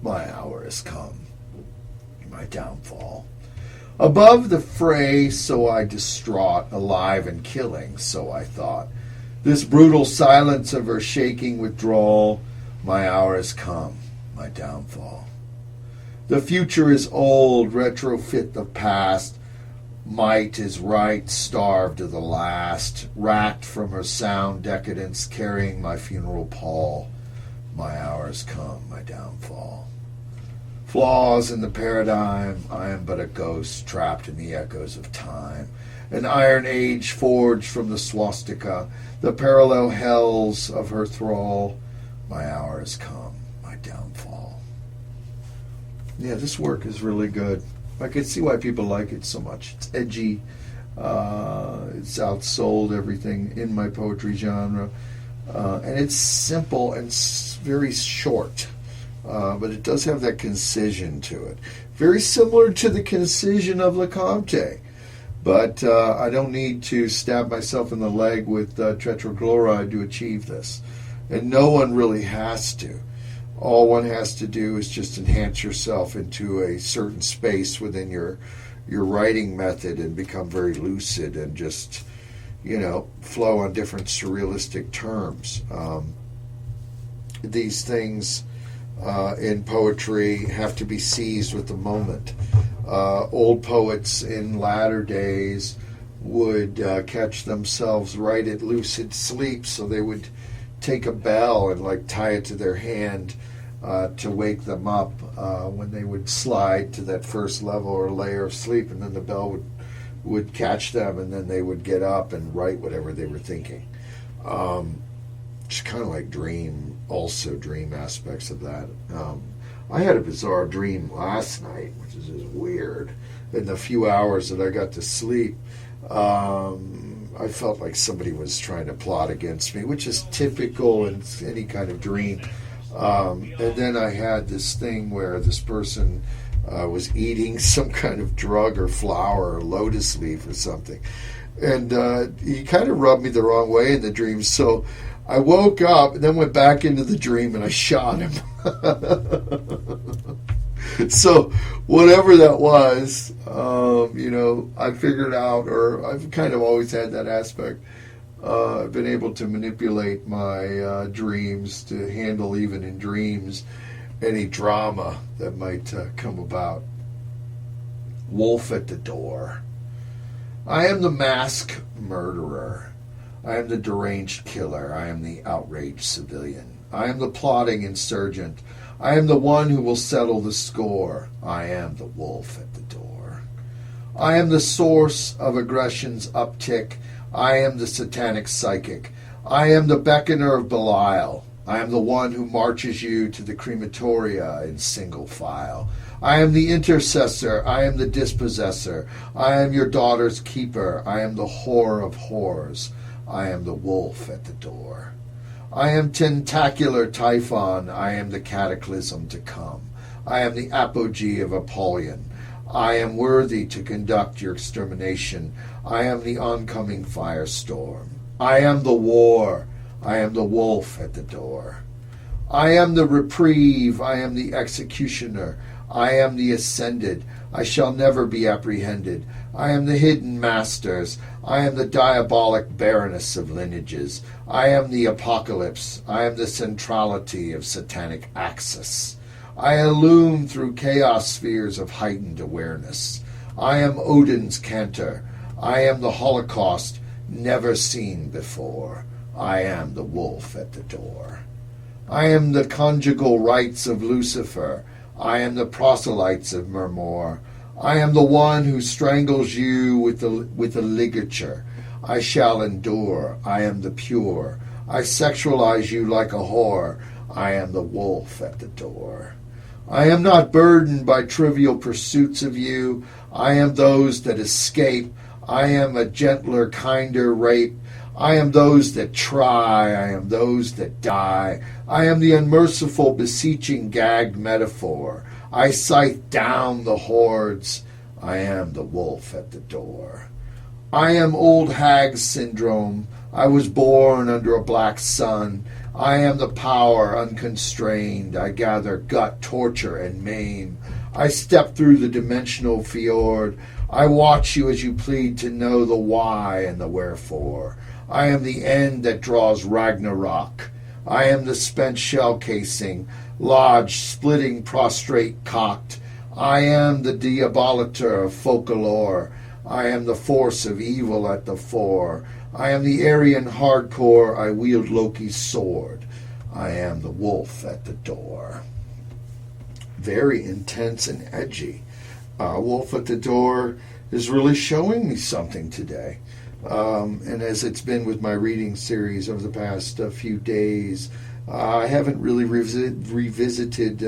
My hour has come, my downfall. Above the fray, so I distraught, alive and killing, so I thought. This brutal silence of her shaking withdrawal, my hour has come, my downfall. The future is old, retrofit the past. Might is right, starved to the last, racked from her sound decadence, carrying my funeral pall. My hour has come, my downfall. Flaws in the paradigm, I am but a ghost trapped in the echoes of time. An iron age forged from the swastika, the parallel hells of her thrall. My hour has come, my downfall. Yeah, this work is really good. I can see why people like it so much. It's edgy. It's outsold everything in my poetry genre. And it's simple and very short. But it does have that concision to it. Very similar to the concision of LeComte. But I don't need to stab myself in the leg with tetrachloride to achieve this. And no one really has to. All one has to do is just enhance yourself into a certain space within your writing method and become very lucid and just, flow on different surrealistic terms. These things in poetry have to be seized with the moment. Old poets in latter days would catch themselves right at lucid sleep, so they would take a bell and tie it to their hand to wake them up when they would slide to that first level or layer of sleep, and then the bell would catch them, and then they would get up and write whatever they were thinking. It's kind of like dream aspects of that. I had a bizarre dream last night, which is just weird. In the few hours that I got to sleep, I felt like somebody was trying to plot against me, which is typical in any kind of dream. And then I had this thing where this person was eating some kind of drug or flower or lotus leaf or something. And he kind of rubbed me the wrong way in the dream. So I woke up and then went back into the dream and I shot him. So whatever that was, I figured out, or I've kind of always had that aspect. I've been able to manipulate my dreams to handle, even in dreams, any drama that might come about. Wolf at the door. I am the masked murderer. I am the deranged killer. I am the outraged civilian. I am the plotting insurgent. I am the one who will settle the score. I am the wolf at the door. I am the source of aggression's uptick. I am the satanic psychic. I am the beckoner of Belial. I am the one who marches you to the crematoria in single file. I am the intercessor. I am the dispossessor. I am your daughter's keeper. I am the whore of whores. I am the wolf at the door. I am tentacular Typhon. I am the cataclysm to come. I am the apogee of Apollyon. I am worthy to conduct your extermination. I am the oncoming firestorm. I am the war. I am the wolf at the door. I am the reprieve. I am the executioner. I am the ascended. I shall never be apprehended. I am the hidden masters. I am the diabolic baroness of lineages. I am the apocalypse. I am the centrality of satanic axis. I illume through chaos spheres of heightened awareness. I am Odin's cantor. I am the Holocaust never seen before. I am the wolf at the door. I am the conjugal rites of Lucifer. I am the proselytes of Murmur. I am the one who strangles you with a ligature. I shall endure. I am the pure. I sexualize you like a whore. I am the wolf at the door. I am not burdened by trivial pursuits of you. I am those that escape. I am a gentler, kinder rape. I am those that try. I am those that die. I am the unmerciful, beseeching, gagged metaphor. I scythe down the hordes. I am the wolf at the door. I am old hag syndrome. I was born under a black sun. I am the power unconstrained. I gather gut, torture, and maim. I step through the dimensional fjord. I watch you as you plead to know the why and the wherefore. I am the end that draws Ragnarok. I am the spent shell casing, lodged, splitting, prostrate, cocked. I am the diabolator of folklore. I am the force of evil at the fore. I am the Aryan hardcore. I wield Loki's sword. I am the wolf at the door. Very intense and edgy. Wolf at the Door is really showing me something today. And as it's been with my reading series over the past few days, I haven't really revisited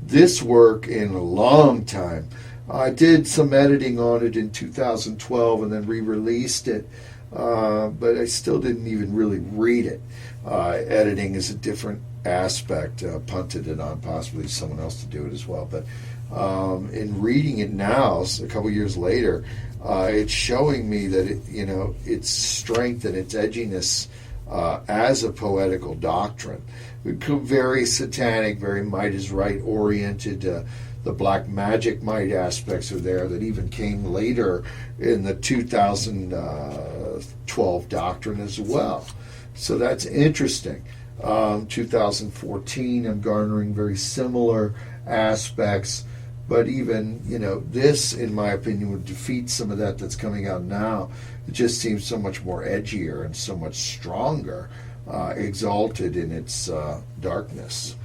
this work in a long time. I did some editing on it in 2012 and then re-released it, but I still didn't even really read it. Editing is a different aspect. Punted it on possibly someone else to do it as well. But in reading it now, a couple years later, it's showing me that its strength and its edginess as a poetical doctrine. Very satanic, very might is right oriented. The black magic might aspects are there that even came later in the 2012 doctrine as well. So that's interesting. 2014, I'm garnering very similar aspects. But even, this, in my opinion, would defeat some of that's coming out now. It just seems so much more edgier and so much stronger, exalted in its darkness.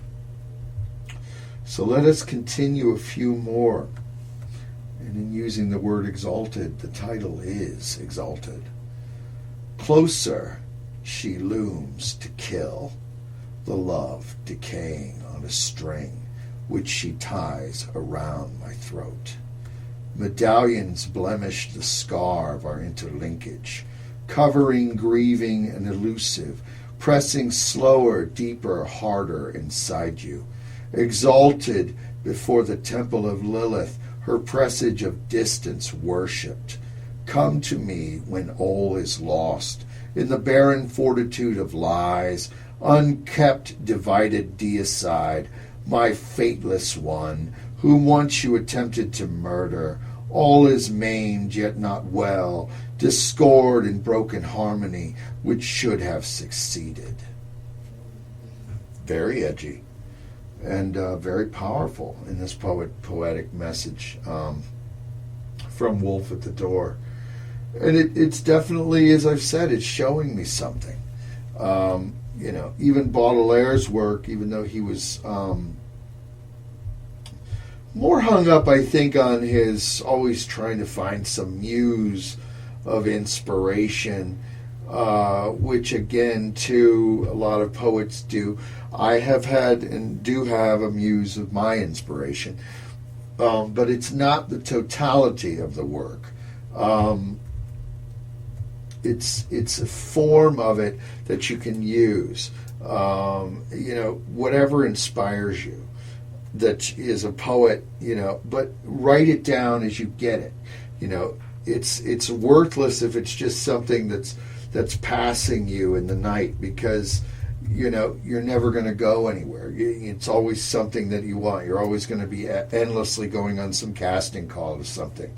So let us continue a few more. And in using the word exalted, the title is Exalted. Closer she looms to kill, the love decaying on a string, which she ties around my throat. Medallions blemish the scar of our interlinkage, covering, grieving, and elusive, pressing slower, deeper, harder inside you. Exalted before the temple of Lilith, her presage of distance worshipped. Come to me when all is lost, in the barren fortitude of lies, unkept, divided deicide, my fateless one, whom once you attempted to murder. All is maimed, yet not well, discord and broken harmony, which should have succeeded. Very edgy and very powerful in this poetic message from Wolf at the Door. And it's definitely, as I've said, it's showing me something. Even Baudelaire's work, even though he was more hung up, I think, on his always trying to find some muse of inspiration, which again, too, a lot of poets do. I have had and do have a muse of my inspiration, but it's not the totality of the work. It's a form of it that you can use. Whatever inspires you, that is a poet, but write it down as you get it. It's worthless if it's just something that's passing you in the night, because you're never going to go anywhere. It's always something that you want. You're always going to be endlessly going on some casting call or something.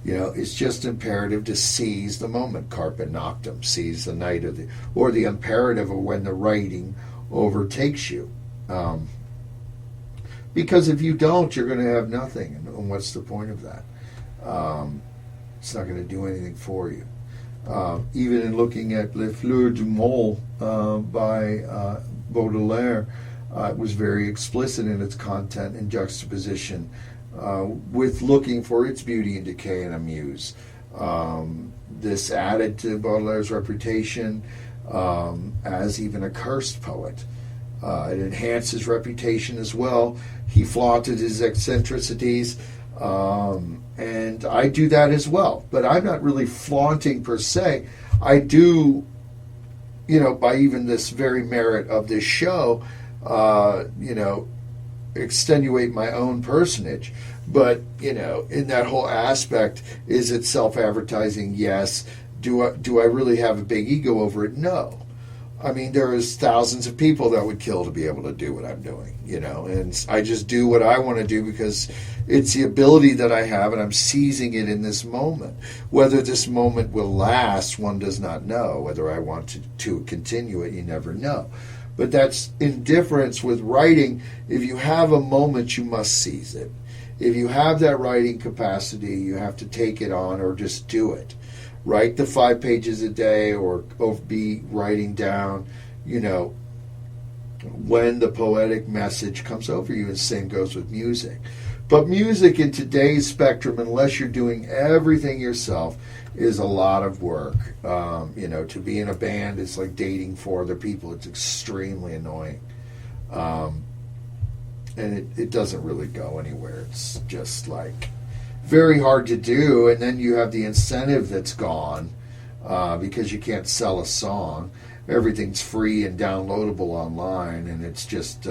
It's just imperative to seize the moment, carpe noctem, seize the night or the imperative of when the writing overtakes you. Because if you don't, you're going to have nothing. And what's the point of that? It's not going to do anything for you. Even in looking at Les Fleurs du Mal by Baudelaire, it was very explicit in its content and juxtaposition with looking for its beauty and decay in a muse. This added to Baudelaire's reputation as even a cursed poet. It enhanced his reputation as well. He flaunted his eccentricities, and I do that as well. But I'm not really flaunting per se. I do, by even this very merit of this show, extenuate my own personage. But, in that whole aspect, is it self-advertising? Yes. Do I really have a big ego over it? No. I mean, there is thousands of people that would kill to be able to do what I'm doing, and I just do what I want to do because it's the ability that I have, and I'm seizing it in this moment. Whether this moment will last, one does not know. Whether I want to continue it, you never know. But that's indifference with writing. If you have a moment, you must seize it. If you have that writing capacity, you have to take it on or just do it. Write the 5 pages a day or be writing down, when the poetic message comes over you. And the same goes with music. But music in today's spectrum, unless you're doing everything yourself, is a lot of work. To be in a band, it's like dating 4 other people. It's extremely annoying. And it doesn't really go anywhere. It's just like very hard to do, and then you have the incentive that's gone because you can't sell a song. Everything's free and downloadable online, and it's just,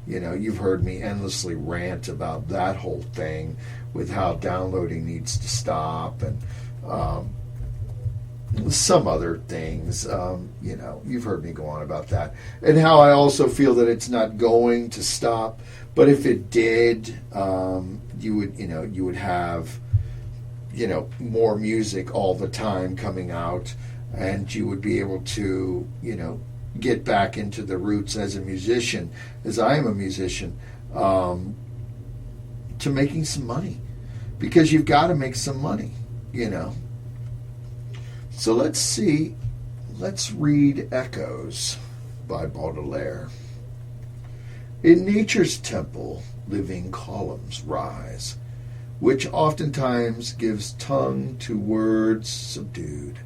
you've heard me endlessly rant about that whole thing with how downloading needs to stop and some other things. You've heard me go on about that, and how I also feel that it's not going to stop. But if it did, you would have, more music all the time coming out, and you would be able to, get back into the roots as a musician, as I am a musician, to making some money, because you've got to make some money, So let's read Echoes by Baudelaire. In nature's temple, living columns rise, which oftentimes gives tongue to words subdued,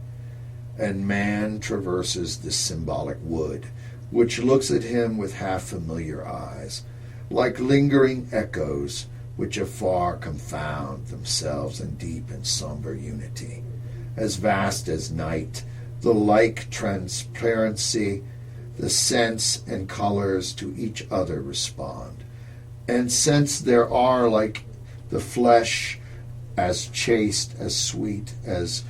and man traverses the symbolic wood, which looks at him with half-familiar eyes, like lingering echoes which afar confound themselves in deep and somber unity, as vast as night, the like transparency, the sense and colors to each other respond. And since there are, like the flesh, as chaste, as sweet as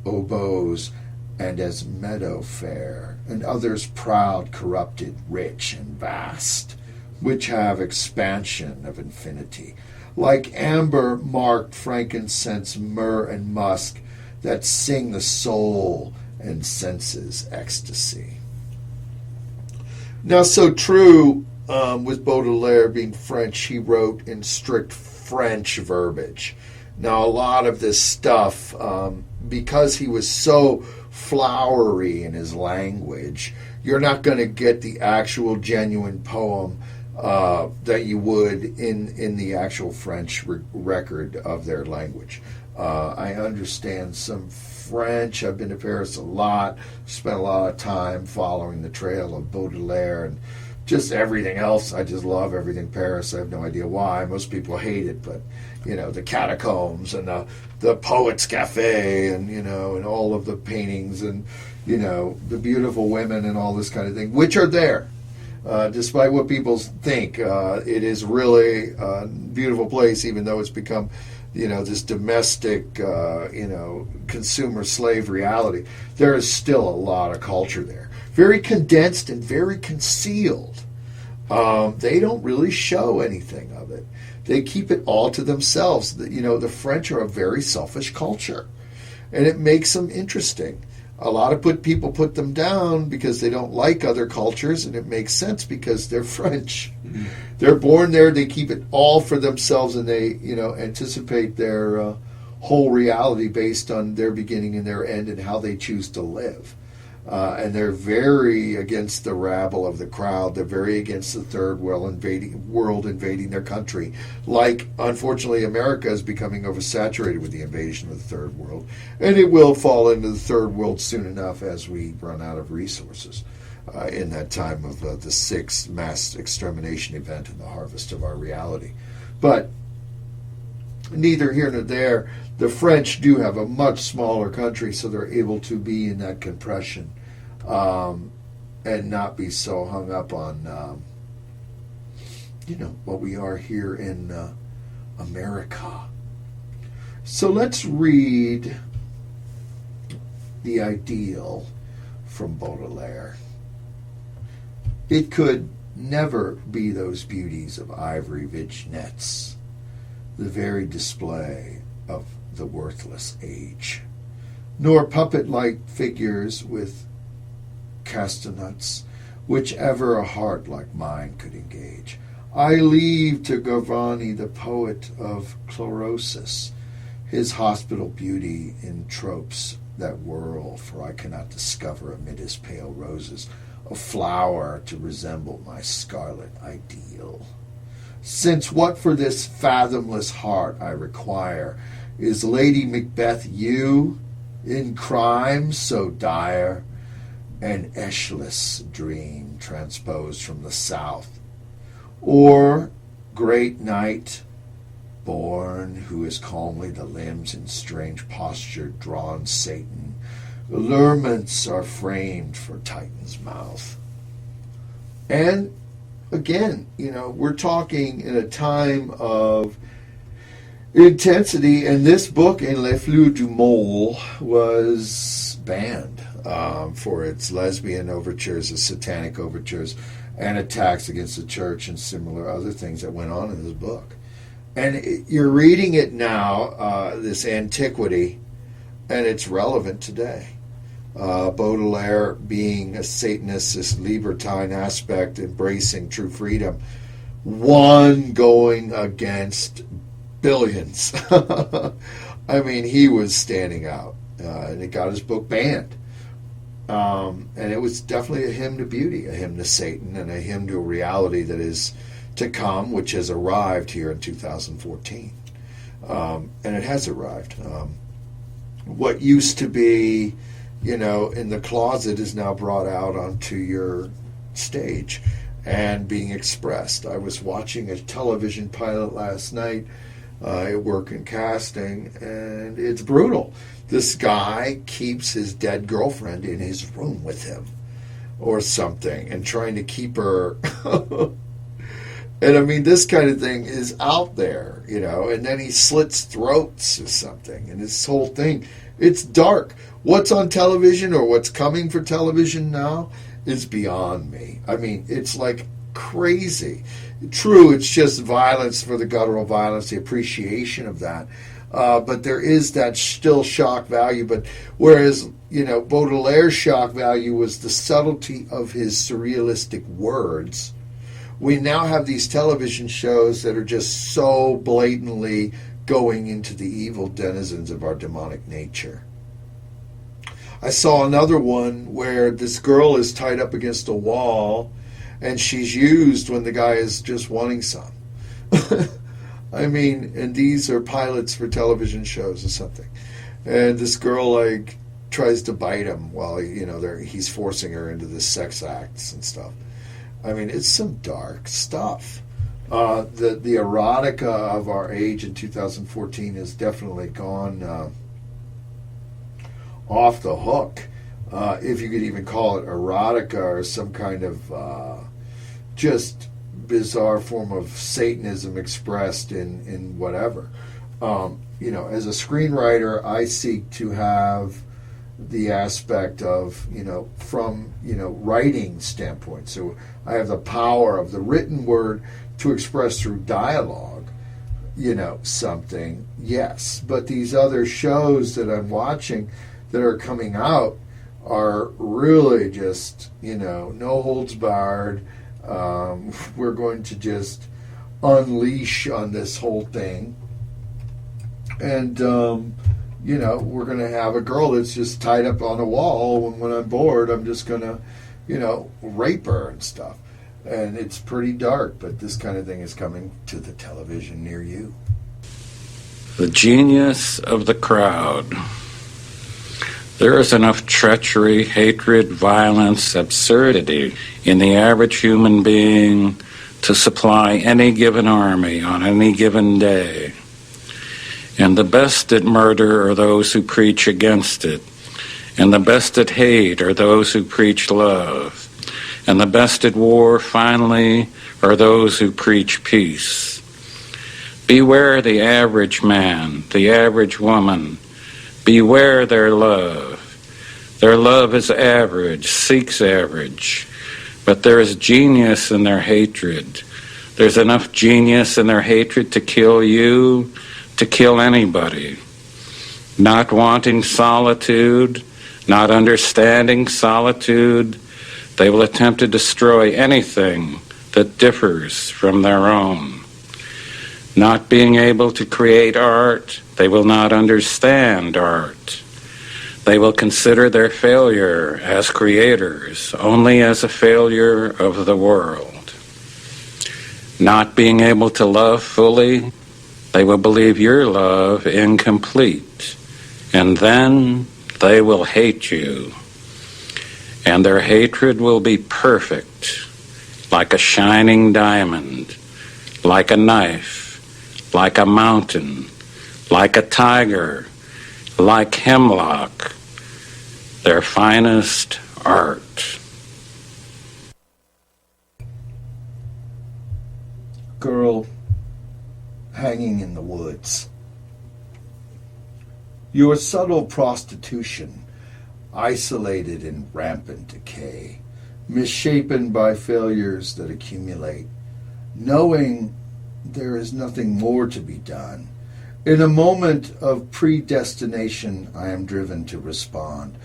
oboes, and as meadow fair, and others proud, corrupted, rich, and vast, which have expansion of infinity, like amber marked frankincense, myrrh, and musk that sing the soul and senses ecstasy. Now, so true with Baudelaire being French, he wrote in strict French verbiage. Now, a lot of this stuff, because he was so flowery in his language, you're not going to get the actual genuine poem that you would in the actual French record of their language. I understand some French. I've been to Paris a lot, spent a lot of time following the trail of Baudelaire and just everything else. I just love everything Paris. I have no idea why. Most people hate it, but the catacombs and the Poets Cafe and and all of the paintings and the beautiful women and all this kind of thing, which are there. Despite what people think, it is really a beautiful place, even though it's become this domestic, consumer slave reality. There is still a lot of culture there. Very condensed and very concealed. They don't really show anything of it. They keep it all to themselves. The French are a very selfish culture, and it makes them interesting. A lot of people put them down because they don't like other cultures, and it makes sense because they're French. Mm-hmm. They're born there. They keep it all for themselves, and they, anticipate their whole reality based on their beginning and their end and how they choose to live. And they're very against the rabble of the crowd. They're very against the third world invading their country. Like, unfortunately, America is becoming oversaturated with the invasion of the third world. And it will fall into the third world soon enough as we run out of resources in that time of the sixth mass extermination event and the harvest of our reality. But neither here nor there. The French do have a much smaller country, so they're able to be in that compression and not be so hung up on, what we are here in America. So let's read The Ideal from Baudelaire. It could never be those beauties of ivory vignettes, the very display of the worthless age, nor puppet-like figures with castanets, which ever a heart like mine could engage. I leave to Giovanni, the poet of chlorosis, his hospital beauty in tropes that whirl, for I cannot discover amid his pale roses a flower to resemble my scarlet ideal. Since what for this fathomless heart I require is Lady Macbeth you, in crime so dire, an Aeschylus dream transposed from the south, or great knight born, who is calmly the limbs in strange posture drawn Satan. Allurements are framed for Titan's mouth. And again, we're talking in a time of intensity, and this book, in Les Fleurs du Mal, was banned for its lesbian overtures, its satanic overtures, and attacks against the church and similar other things that went on in this book. And you're reading it now, this antiquity, and it's relevant today. Baudelaire being a Satanist, this libertine aspect, embracing true freedom, one going against billions. I mean, he was standing out, and it got his book banned. And it was definitely a hymn to beauty, a hymn to Satan, and a hymn to a reality that is to come, which has arrived here in 2014. And it has arrived. What used to be, in the closet is now brought out onto your stage and being expressed. I was watching a television pilot last night at work in casting, and it's brutal. This guy keeps his dead girlfriend in his room with him or something and trying to keep her. And I mean, this kind of thing is out there, and then he slits throats or something, and this whole thing, it's dark. What's on television or what's coming for television now is beyond me. I mean, it's like crazy. true, it's just violence for the guttural violence, the appreciation of that. But there is that still shock value. But whereas, Baudelaire's shock value was the subtlety of his surrealistic words, we now have these television shows that are just so blatantly going into the evil denizens of our demonic nature. I saw another one where this girl is tied up against a wall and she's used when the guy is just wanting some. I mean, and these are pilots for television shows or something. And this girl, tries to bite him while, he's forcing her into the sex acts and stuff. I mean, it's some dark stuff. The erotica of our age in 2014 has definitely gone off the hook, if you could even call it erotica or some kind of just bizarre form of Satanism expressed in whatever. As a screenwriter, I seek to have the aspect of, from, writing standpoint. So I have the power of the written word to express through dialogue, something, yes. But these other shows that I'm watching that are coming out are really just, no holds barred. We're going to just unleash on this whole thing. And, we're going to have a girl that's just tied up on a wall. When I'm bored, I'm just going to, rape her and stuff. And it's pretty dark, but this kind of thing is coming to the television near you. The genius of the crowd. There is enough treachery, hatred, violence, absurdity in the average human being to supply any given army on any given day. And the best at murder are those who preach against it. And the best at hate are those who preach love. And the best at war, finally, are those who preach peace. Beware the average man, the average woman. Beware their love. Their love is average, seeks average. But there is genius in their hatred. There's enough genius in their hatred to kill you, to kill anybody. Not wanting solitude, not understanding solitude, they will attempt to destroy anything that differs from their own. Not being able to create art, they will not understand art. They will consider their failure as creators only as a failure of the world. Not being able to love fully, they will believe your love incomplete, and then they will hate you. And their hatred will be perfect, like a shining diamond, like a knife, like a mountain, like a tiger, like hemlock, their finest art. Girl hanging in the woods. Your subtle prostitution, isolated in rampant decay, misshapen by failures that accumulate, knowing there is nothing more to be done. In a moment of predestination, I am driven to respond.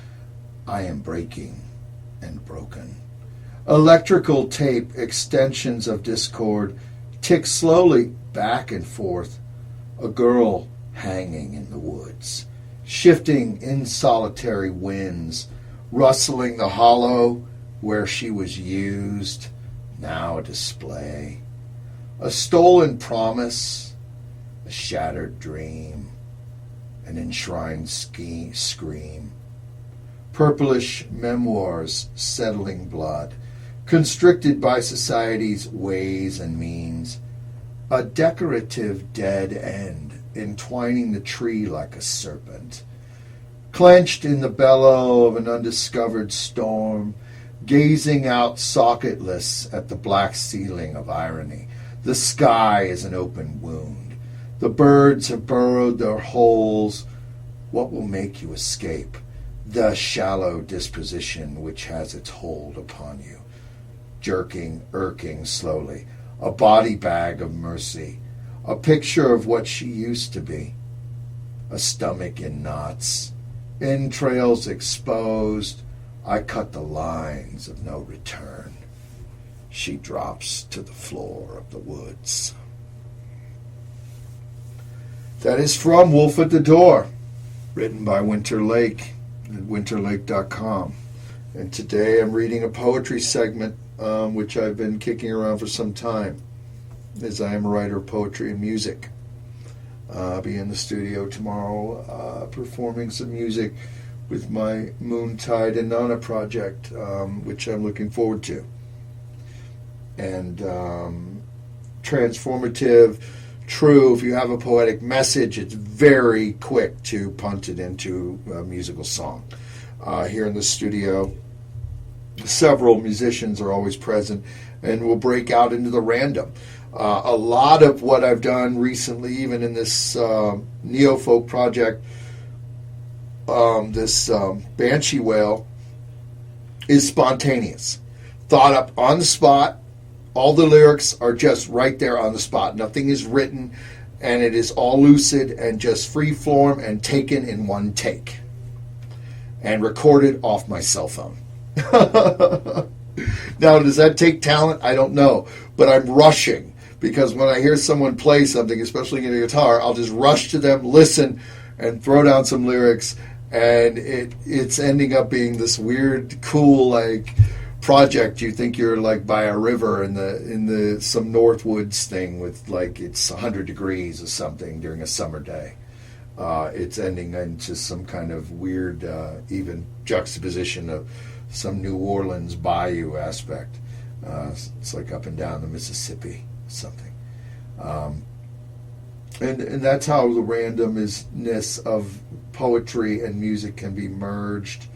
I am breaking and broken. Electrical tape extensions of discord tick slowly back and forth. A girl hanging in the woods, shifting in solitary winds, rustling the hollow where she was used, now a display. A stolen promise, a shattered dream, an enshrined scream. Purplish memoirs settling blood, constricted by society's ways and means. A decorative dead end, entwining the tree like a serpent. Clenched in the bellow of an undiscovered storm, gazing out socketless at the black ceiling of irony. The sky is an open wound. The birds have burrowed their holes. What will make you escape? The shallow disposition which has its hold upon you. Jerking, irking slowly. a body bag of mercy, a picture of what she used to be, a stomach in knots, entrails exposed. I cut the lines of no return. She drops to the floor of the woods. That is from Wolf at the Door, written by Winter Laake at winterlake.com. And today I'm reading a poetry segment which I've been kicking around for some time, as I am a writer of poetry and music. I'll be in the studio tomorrow performing some music with my Moontide and Nana project, which I'm looking forward to. And transformative, true. If you have a poetic message, it's very quick to punt it into a musical song. Here in the studio, several musicians are always present, and we'll break out into the random. A lot of what I've done recently, even in this neo-folk project, this Banshee Whale, is spontaneous. Thought up on the spot. All the lyrics are just right there on the spot. Nothing is written, and it is all lucid and just free form and taken in one take. And recorded off my cell phone. Now, does that take talent? I don't know. But I'm rushing, because when I hear someone play something, especially in a guitar, I'll just rush to them, listen, and throw down some lyrics, and it's ending up being this weird, cool, like, project. You think you're like by a river in the some Northwoods thing with like it's 100 degrees or something during a summer day. It's ending into some kind of weird even juxtaposition of some New Orleans bayou aspect. It's like up and down the Mississippi or something. And that's how the randomness of poetry and music can be merged.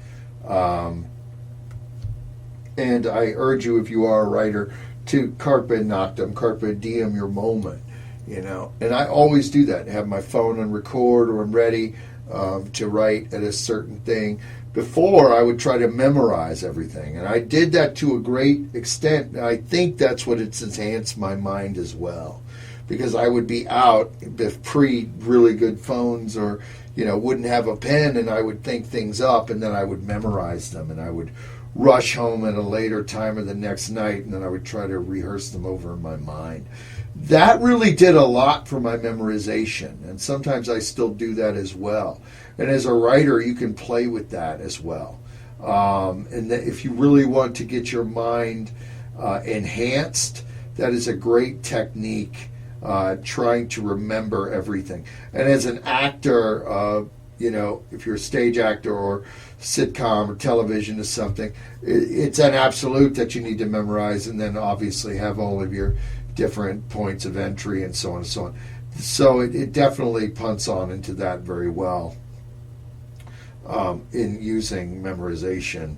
And I urge you, if you are a writer, to carpe noctem, carpe diem your moment, you know. And I always do that. Have my phone on record, or I'm ready to write at a certain thing. Before, I would try to memorize everything. And I did that to a great extent. And I think that's what it's enhanced my mind as well. Because I would be out with really good phones, or, you know, wouldn't have a pen, and I would think things up, and then I would memorize them, and I would rush home at a later time or the next night, and then I would try to rehearse them over in my mind. That really did a lot for my memorization, and sometimes I still do that as well. And as a writer, you can play with that as well. And if you really want to get your mind enhanced, that is a great technique, trying to remember everything. And as an actor, you know, if you're a stage actor or sitcom or television or something, it's an absolute that you need to memorize, and then obviously have all of your different points of entry and so on and so on. So it definitely punts on into that very well in using memorization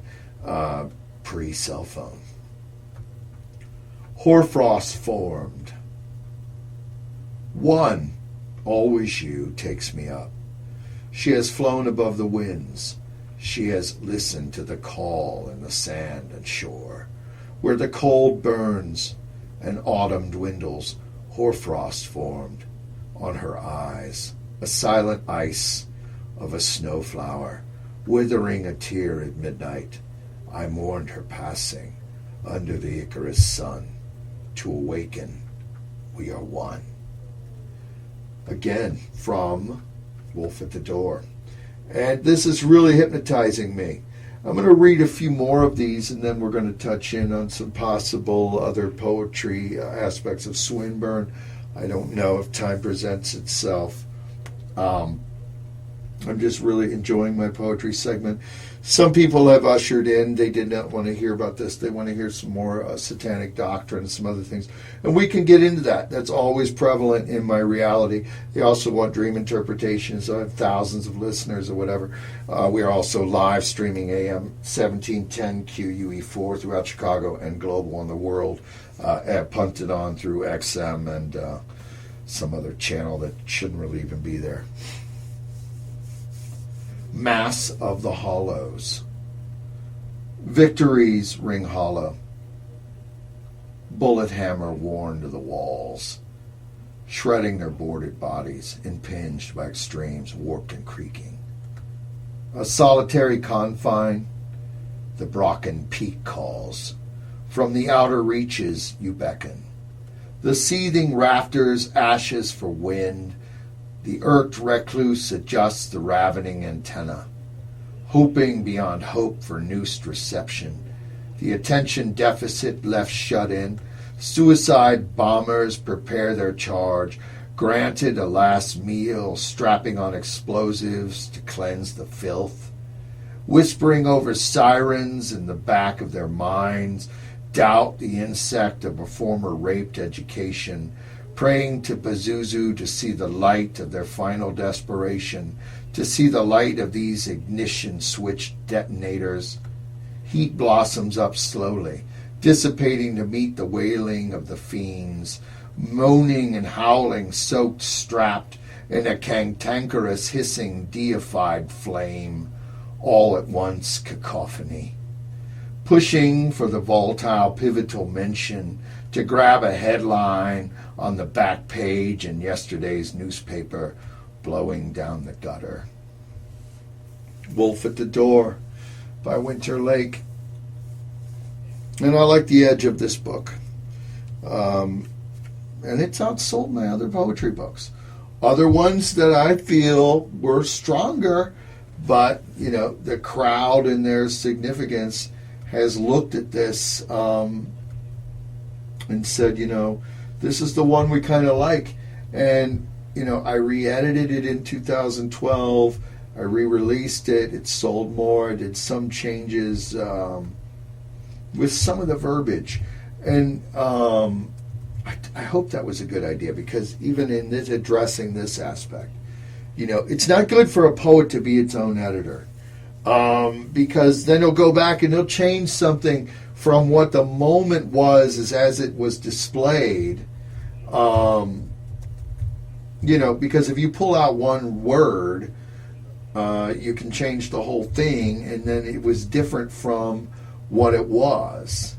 pre-cell phone. Hoarfrost formed. One, always you, takes me up. She has flown above the winds. She has listened to the call in the sand and shore, where the cold burns and autumn dwindles. Hoarfrost formed on her eyes, a silent ice of a snowflower, withering a tear at midnight. I mourned her passing under the Icarus sun. To awaken, we are one. Again, from Wolf at the Door. And this is really hypnotizing me. I'm going to read a few more of these, and then we're going to touch in on some possible other poetry aspects of Swinburne. I don't know if time presents itself. I'm just really enjoying my poetry segment. Some people have ushered in. They did not want to hear about this. They want to hear some more satanic doctrine and some other things. And we can get into that. That's always prevalent in my reality. They also want dream interpretations. I have thousands of listeners or whatever. We are also live streaming AM 1710 QUE4 throughout Chicago and global on the world. Punted on through XM and some other channel that shouldn't really even be there. Mass of the Hollows. Victories ring hollow. bullet hammer worn to the walls, shredding their boarded bodies, impinged by extremes, warped and creaking. A solitary confine, the Brocken Peak calls. From the outer reaches you beckon. The seething rafters, ashes for wind. The irked recluse adjusts the ravening antenna, hoping beyond hope for noosed reception. The attention deficit left shut in. Suicide bombers prepare their charge, granted a last meal, strapping on explosives to cleanse the filth. Whispering over sirens in the back of their minds, doubt the insect of a former raped education, praying to Pazuzu to see the light of their final desperation, to see the light of these ignition switch detonators. Heat blossoms up slowly, dissipating to meet the wailing of the fiends, moaning and howling, soaked, strapped in a cantankerous, hissing, deified flame, all at once cacophony. Pushing for the volatile pivotal mention, to grab a headline on the back page in yesterday's newspaper, blowing down the gutter. Wolf at the Door by Winter Lake. And I like the edge of this book. And it's outsold my other poetry books. Other ones that I feel were stronger, but, the crowd and their significance has looked at this and said, this is the one we kind of like. And, I re-edited it in 2012. I re-released it. It sold more. I did some changes with some of the verbiage. And I hope that was a good idea, because even in this, addressing this aspect, it's not good for a poet to be its own editor. Because then he'll go back and he'll change something from what the moment was as it was displayed. Because if you pull out one word, you can change the whole thing, and then it was different from what it was.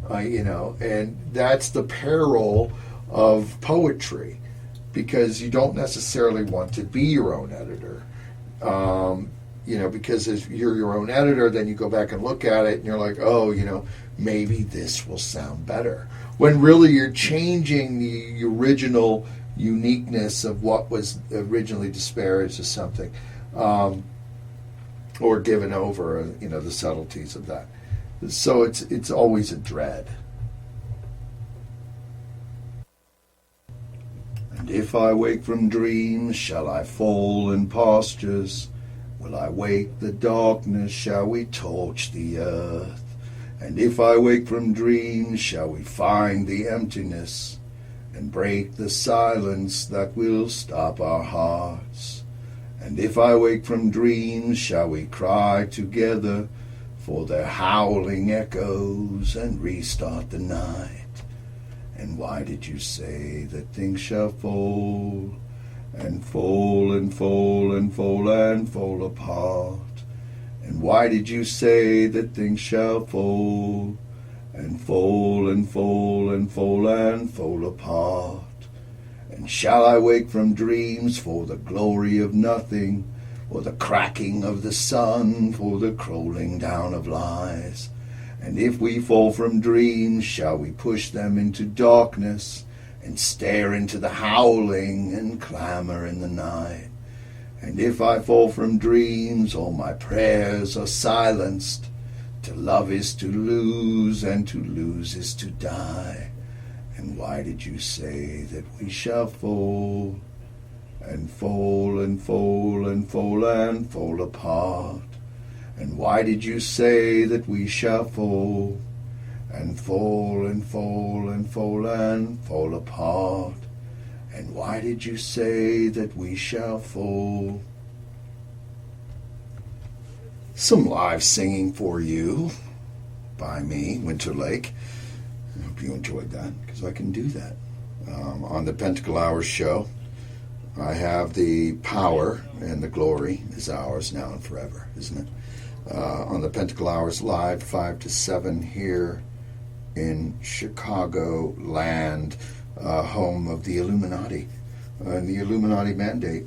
And that's the peril of poetry, because you don't necessarily want to be your own editor. Because if you're your own editor, then you go back and look at it and you're like, maybe this will sound better. When really you're changing the original uniqueness of what was originally disparaged as something, or given over, the subtleties of that. So it's always a dread. And if I wake from dreams, shall I fall in pastures? Will I wake the darkness? Shall we torch the earth? And if I wake from dreams, shall we find the emptiness and break the silence that will stop our hearts? And if I wake from dreams, shall we cry together for their howling echoes and restart the night? And why did you say that things shall fall and fall and fall and fall and fall apart? And why did you say that things shall fall and fall and fall and fall and fall apart? And shall I wake from dreams for the glory of nothing, for the cracking of the sun, for the crawling down of lies? And if we fall from dreams, shall we push them into darkness and stare into the howling and clamor in the night? And if I fall from dreams, all my prayers are silenced. To love is to lose, and to lose is to die. And why did you say that we shall fall and fall and fall and fall and fall apart? And why did you say that we shall fall and fall and fall and fall and fall apart? And why did you say that we shall fall? Some live singing for you by me, Winter Lake. I hope you enjoyed that, because I can do that. On the Pentacle-Hours show, I have the power, and the glory is ours now and forever, isn't it? On the Pentacle-Hours live, 5 to 7 here in Chicago land, home of the Illuminati and the Illuminati mandate.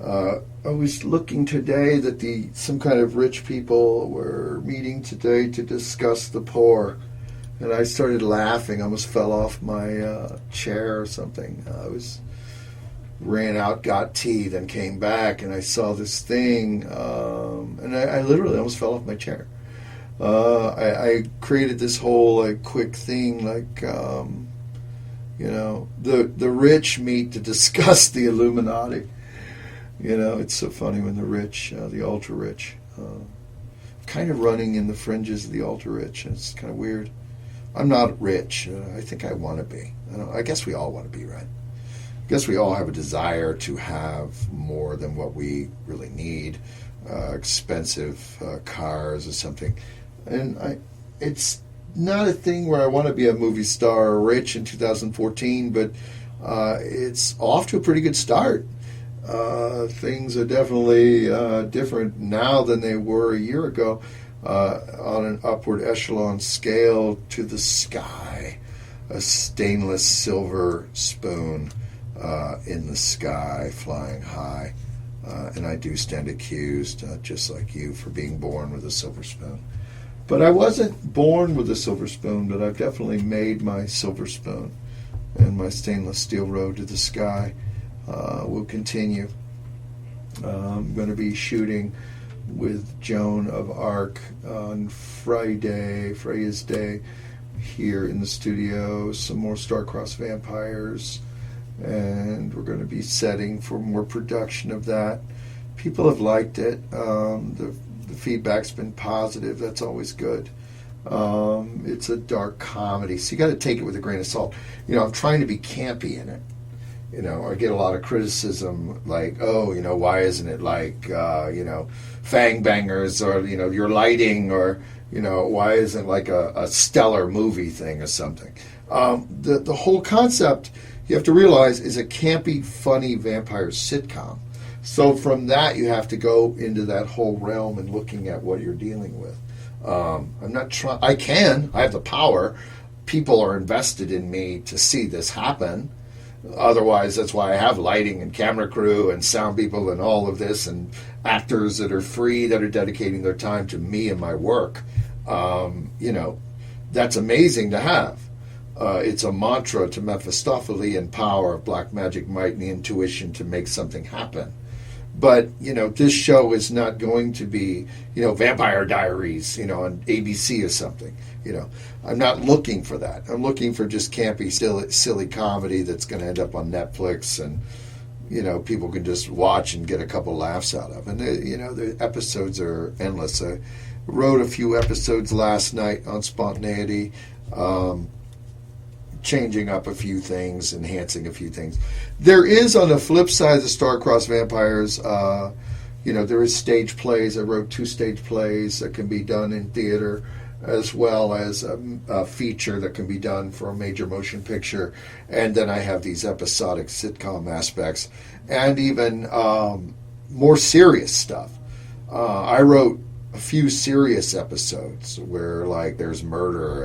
I was looking today that some kind of rich people were meeting today to discuss the poor, and I started laughing. I almost fell off my chair or something. Ran out, got tea, then came back, and I saw this thing, and I literally almost fell off my chair. I created this whole quick thing, the rich meet to discuss the Illuminati. It's so funny when the rich, the ultra rich, kind of running in the fringes of the ultra rich. It's kind of weird. I'm not rich. I think I want to be. I guess we all want to be, right? I guess we all have a desire to have more than what we really need, expensive cars or something. And it's not a thing where I want to be a movie star or rich in 2014, but it's off to a pretty good start. Things are definitely different now than they were a year ago, on an upward echelon scale to the sky. A stainless silver spoon in the sky, flying high. And I do stand accused, just like you, for being born with a silver spoon. But I wasn't born with a silver spoon, but I've definitely made my silver spoon. And my stainless steel road to the sky will continue. I'm going to be shooting with Joan of Arc on Friday's Day, here in the studio, some more Star-Crossed Vampires, and we're going to be setting for more production of that. People have liked it. The feedback's been positive. That's always good. It's a dark comedy, so you got to take it with a grain of salt. I'm trying to be campy in it. I get a lot of criticism, like, why isn't it like, Fang Bangers, or, your lighting, or, why isn't it like a stellar movie thing or something? The whole concept, you have to realize, is a campy, funny vampire sitcom. So from that, you have to go into that whole realm and looking at what you're dealing with. I'm not trying. I have the power. People are invested in me to see this happen. Otherwise, that's why I have lighting and camera crew and sound people and all of this, and actors that are free, that are dedicating their time to me and my work. That's amazing to have. It's a mantra to Mephistophelian power of black magic, might, and the intuition to make something happen. But, this show is not going to be, Vampire Diaries, on ABC or something. I'm not looking for that. I'm looking for just campy, silly comedy that's going to end up on Netflix, and, people can just watch and get a couple laughs out of. And, the episodes are endless. I wrote a few episodes last night on spontaneity, changing up a few things, enhancing a few things. There is, on the flip side of the Star-Crossed Vampires, there is stage plays. I wrote 2 stage plays that can be done in theater, as well as a feature that can be done for a major motion picture. And then I have these episodic sitcom aspects, and even more serious stuff. I wrote a few serious episodes where, there's murder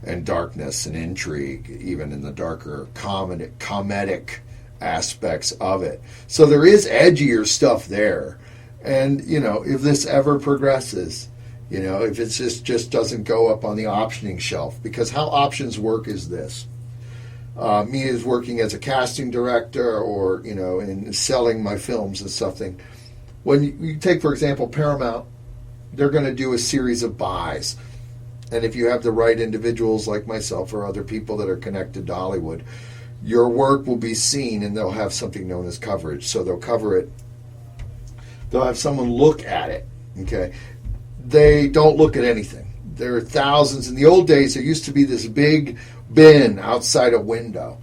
and darkness and intrigue, even in the darker comedic aspects of it. So there is edgier stuff there. And, if this ever progresses, if it just doesn't go up on the optioning shelf, because how options work is this. Me as working as a casting director, or, in selling my films and something. When you take, for example, Paramount, they're going to do a series of buys. And if you have the right individuals like myself or other people that are connected to Hollywood, your work will be seen, and they'll have something known as coverage. So they'll cover it. They'll have someone look at it. Okay. They don't look at anything. There are thousands. In the old days, there used to be this big bin outside a window,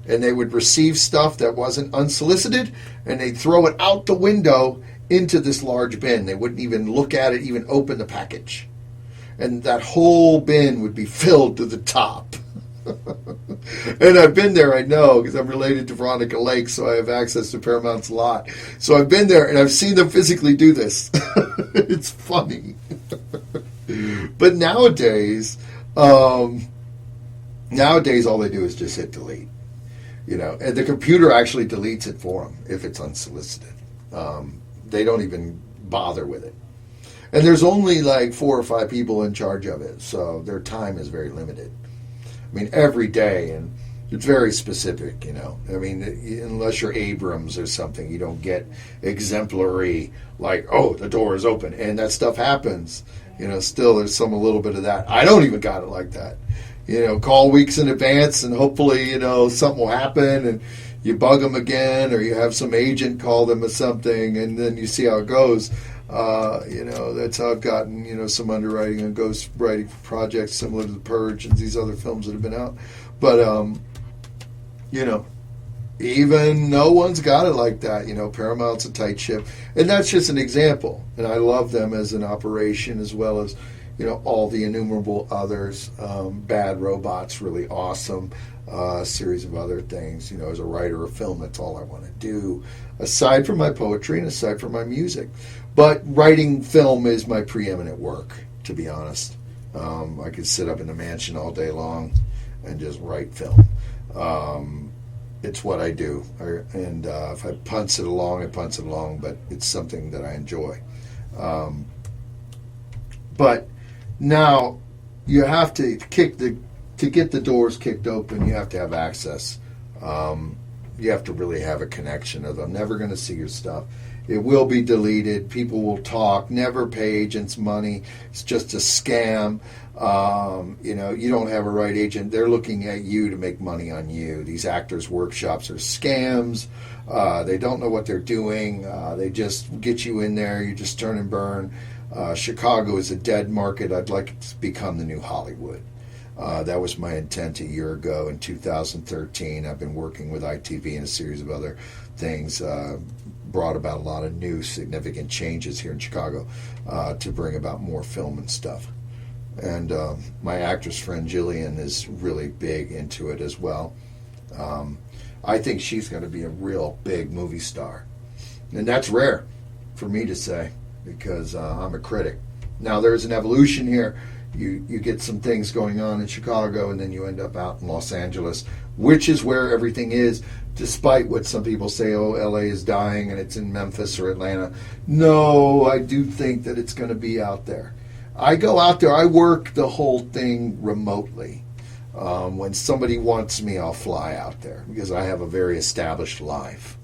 and they would receive stuff that wasn't unsolicited, and they'd throw it out the window into this large bin. They wouldn't even look at it, even open the package. And that whole bin would be filled to the top. And I've been there, I know, because I'm related to Veronica Lake, so I have access to Paramount's lot. So I've been there, and I've seen them physically do this. It's funny. But nowadays, Nowadays, all they do is just hit delete. And the computer actually deletes it for them if it's unsolicited. They don't even bother with it. And there's only like 4 or 5 people in charge of it, so their time is very limited. I mean, every day, and it's very specific, I mean, unless you're Abrams or something, you don't get exemplary, like, oh, the door is open, and that stuff happens. Still there's a little bit of that. I don't even got it like that. Call weeks in advance, and hopefully, something will happen, and you bug them again, or you have some agent call them or something, and then you see how it goes. That's how I've gotten, some underwriting and ghost writing for projects similar to The Purge and these other films that have been out. But, even no one's got it like that. Paramount's a tight ship. And that's just an example. And I love them as an operation as well as, all the innumerable others. Bad Robot's really awesome. A series of other things. As a writer of film, that's all I want to do. Aside from my poetry and aside from my music. But writing film is my preeminent work, to be honest. I could sit up in the mansion all day long and just write film. It's what I do. And if I punts it along, I punts it along, but it's something that I enjoy. But now you have to get the doors kicked open, you have to have access. You have to really have a connection, or they're never going to see your stuff. It will be deleted. People will talk. Never pay agents money. It's just a scam. You don't have a right agent. They're looking at you to make money on you. These actors' workshops are scams. They don't know what they're doing. They just get you in there. You just turn and burn. Chicago is a dead market. I'd like it to become the new Hollywood. That was my intent a year ago in 2013. I've been working with ITV and a series of other things. Brought about a lot of new significant changes here in Chicago to bring about more film and stuff. And my actress friend Jillian is really big into it as well. I think she's going to be a real big movie star. And that's rare for me to say because I'm a critic. Now there's an evolution here. You get some things going on in Chicago and then you end up out in Los Angeles, which is where everything is, despite what some people say, oh, LA is dying and it's in Memphis or Atlanta. No, I do think that it's going to be out there. I go out there, I work the whole thing remotely. When somebody wants me, I'll fly out there because I have a very established life.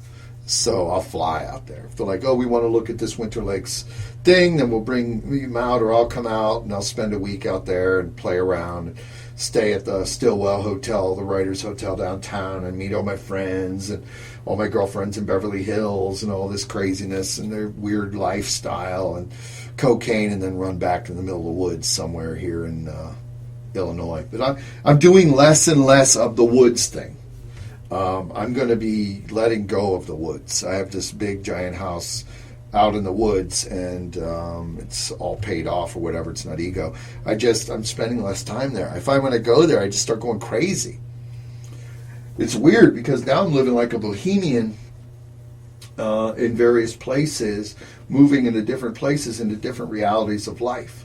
So I'll fly out there. If they're like, oh, we want to look at this Winter Lakes thing, then we'll bring them out, or I'll come out and I'll spend a week out there and play around and stay at the Stillwell Hotel, the Writers Hotel downtown, and meet all my friends and all my girlfriends in Beverly Hills and all this craziness and their weird lifestyle and cocaine, and then run back to the middle of the woods somewhere here in Illinois. But I'm doing less and less of the woods thing. I'm going to be letting go of the woods. I have this big giant house out in the woods, and it's all paid off or whatever. It's not ego. I'm spending less time there. I find when I go there, I just start going crazy. It's weird because now I'm living like a bohemian in various places, moving into different places, into different realities of life.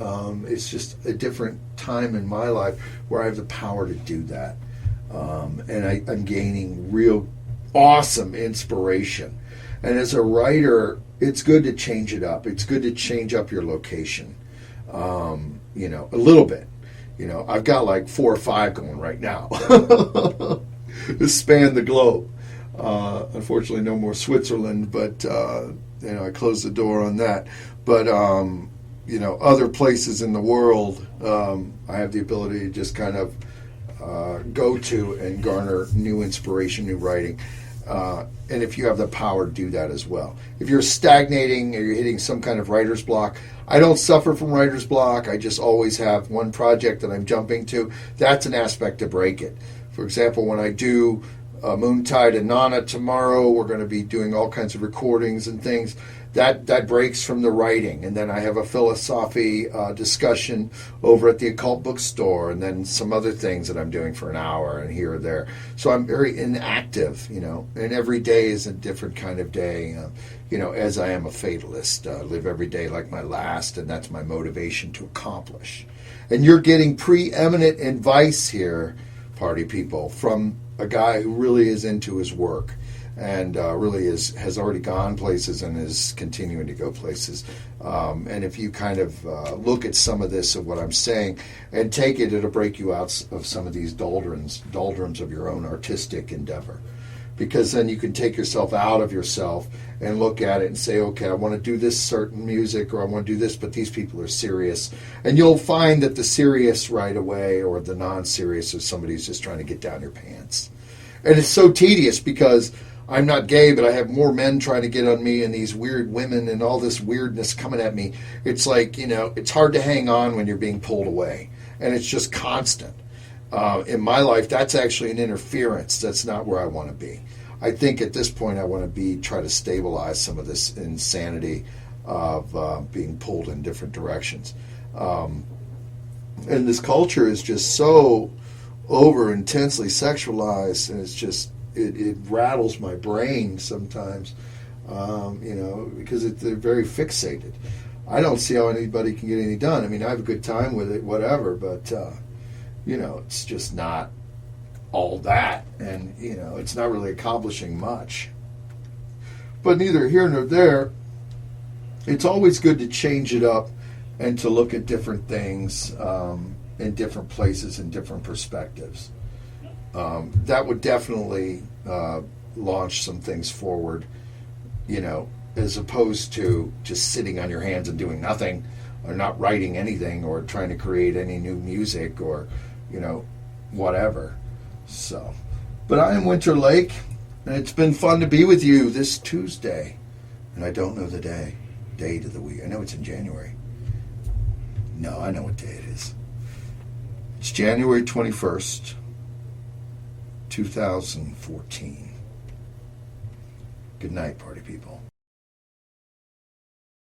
It's just a different time in my life where I have the power to do that. And I'm gaining real awesome inspiration. And as a writer, it's good to change it up. It's good to change up your location, a little bit. I've got like 4 or 5 going right now to span the globe. Unfortunately, no more Switzerland, but, I closed the door on that. But, other places in the world, I have the ability to just kind of go to and garner new inspiration, new writing. And if you have the power to do that as well. If you're stagnating or you're hitting some kind of writer's block, I don't suffer from writer's block. I just always have one project that I'm jumping to. That's an aspect to break it. For example, when I do Moontide and Nana tomorrow, we're going to be doing all kinds of recordings and things. That breaks from the writing. And then I have a philosophy discussion over at the Occult bookstore, and then some other things that I'm doing for an hour and here or there. So I'm very inactive, and every day is a different kind of day. as I am a fatalist, live every day like my last, and that's my motivation to accomplish. And you're getting preeminent advice here, party people, from a guy who really is into his work and really has already gone places and is continuing to go places. And if you kind of look at some of this, of what I'm saying, and take it, it'll break you out of some of these doldrums of your own artistic endeavor. Because then you can take yourself out of yourself and look at it and say, okay, I want to do this certain music, or I want to do this, but these people are serious. And you'll find that the serious right away, or the non-serious, is somebody who's just trying to get down your pants. And it's so tedious because I'm not gay, but I have more men trying to get on me, and these weird women and all this weirdness coming at me. It's like, it's hard to hang on when you're being pulled away. And it's just constant. In my life, that's actually an interference. That's not where I want to be. I think at this point I want to try to stabilize some of this insanity of being pulled in different directions. And this culture is just so intensely sexualized, and it's just, it rattles my brain sometimes, because they're very fixated. I don't see how anybody can get any done. I mean, I have a good time with it, whatever, but it's just not all that, and it's not really accomplishing much. But neither here nor there. It's always good to change it up and to look at different things in different places and different perspectives. That would definitely launch some things forward, as opposed to just sitting on your hands and doing nothing, or not writing anything, or trying to create any new music, or whatever. So, but I am Winter Lake, and it's been fun to be with you this Tuesday. And I don't know the date of the week. I know it's in January. No, I know what day it is. It's January 21st, 2014. Good night, party people.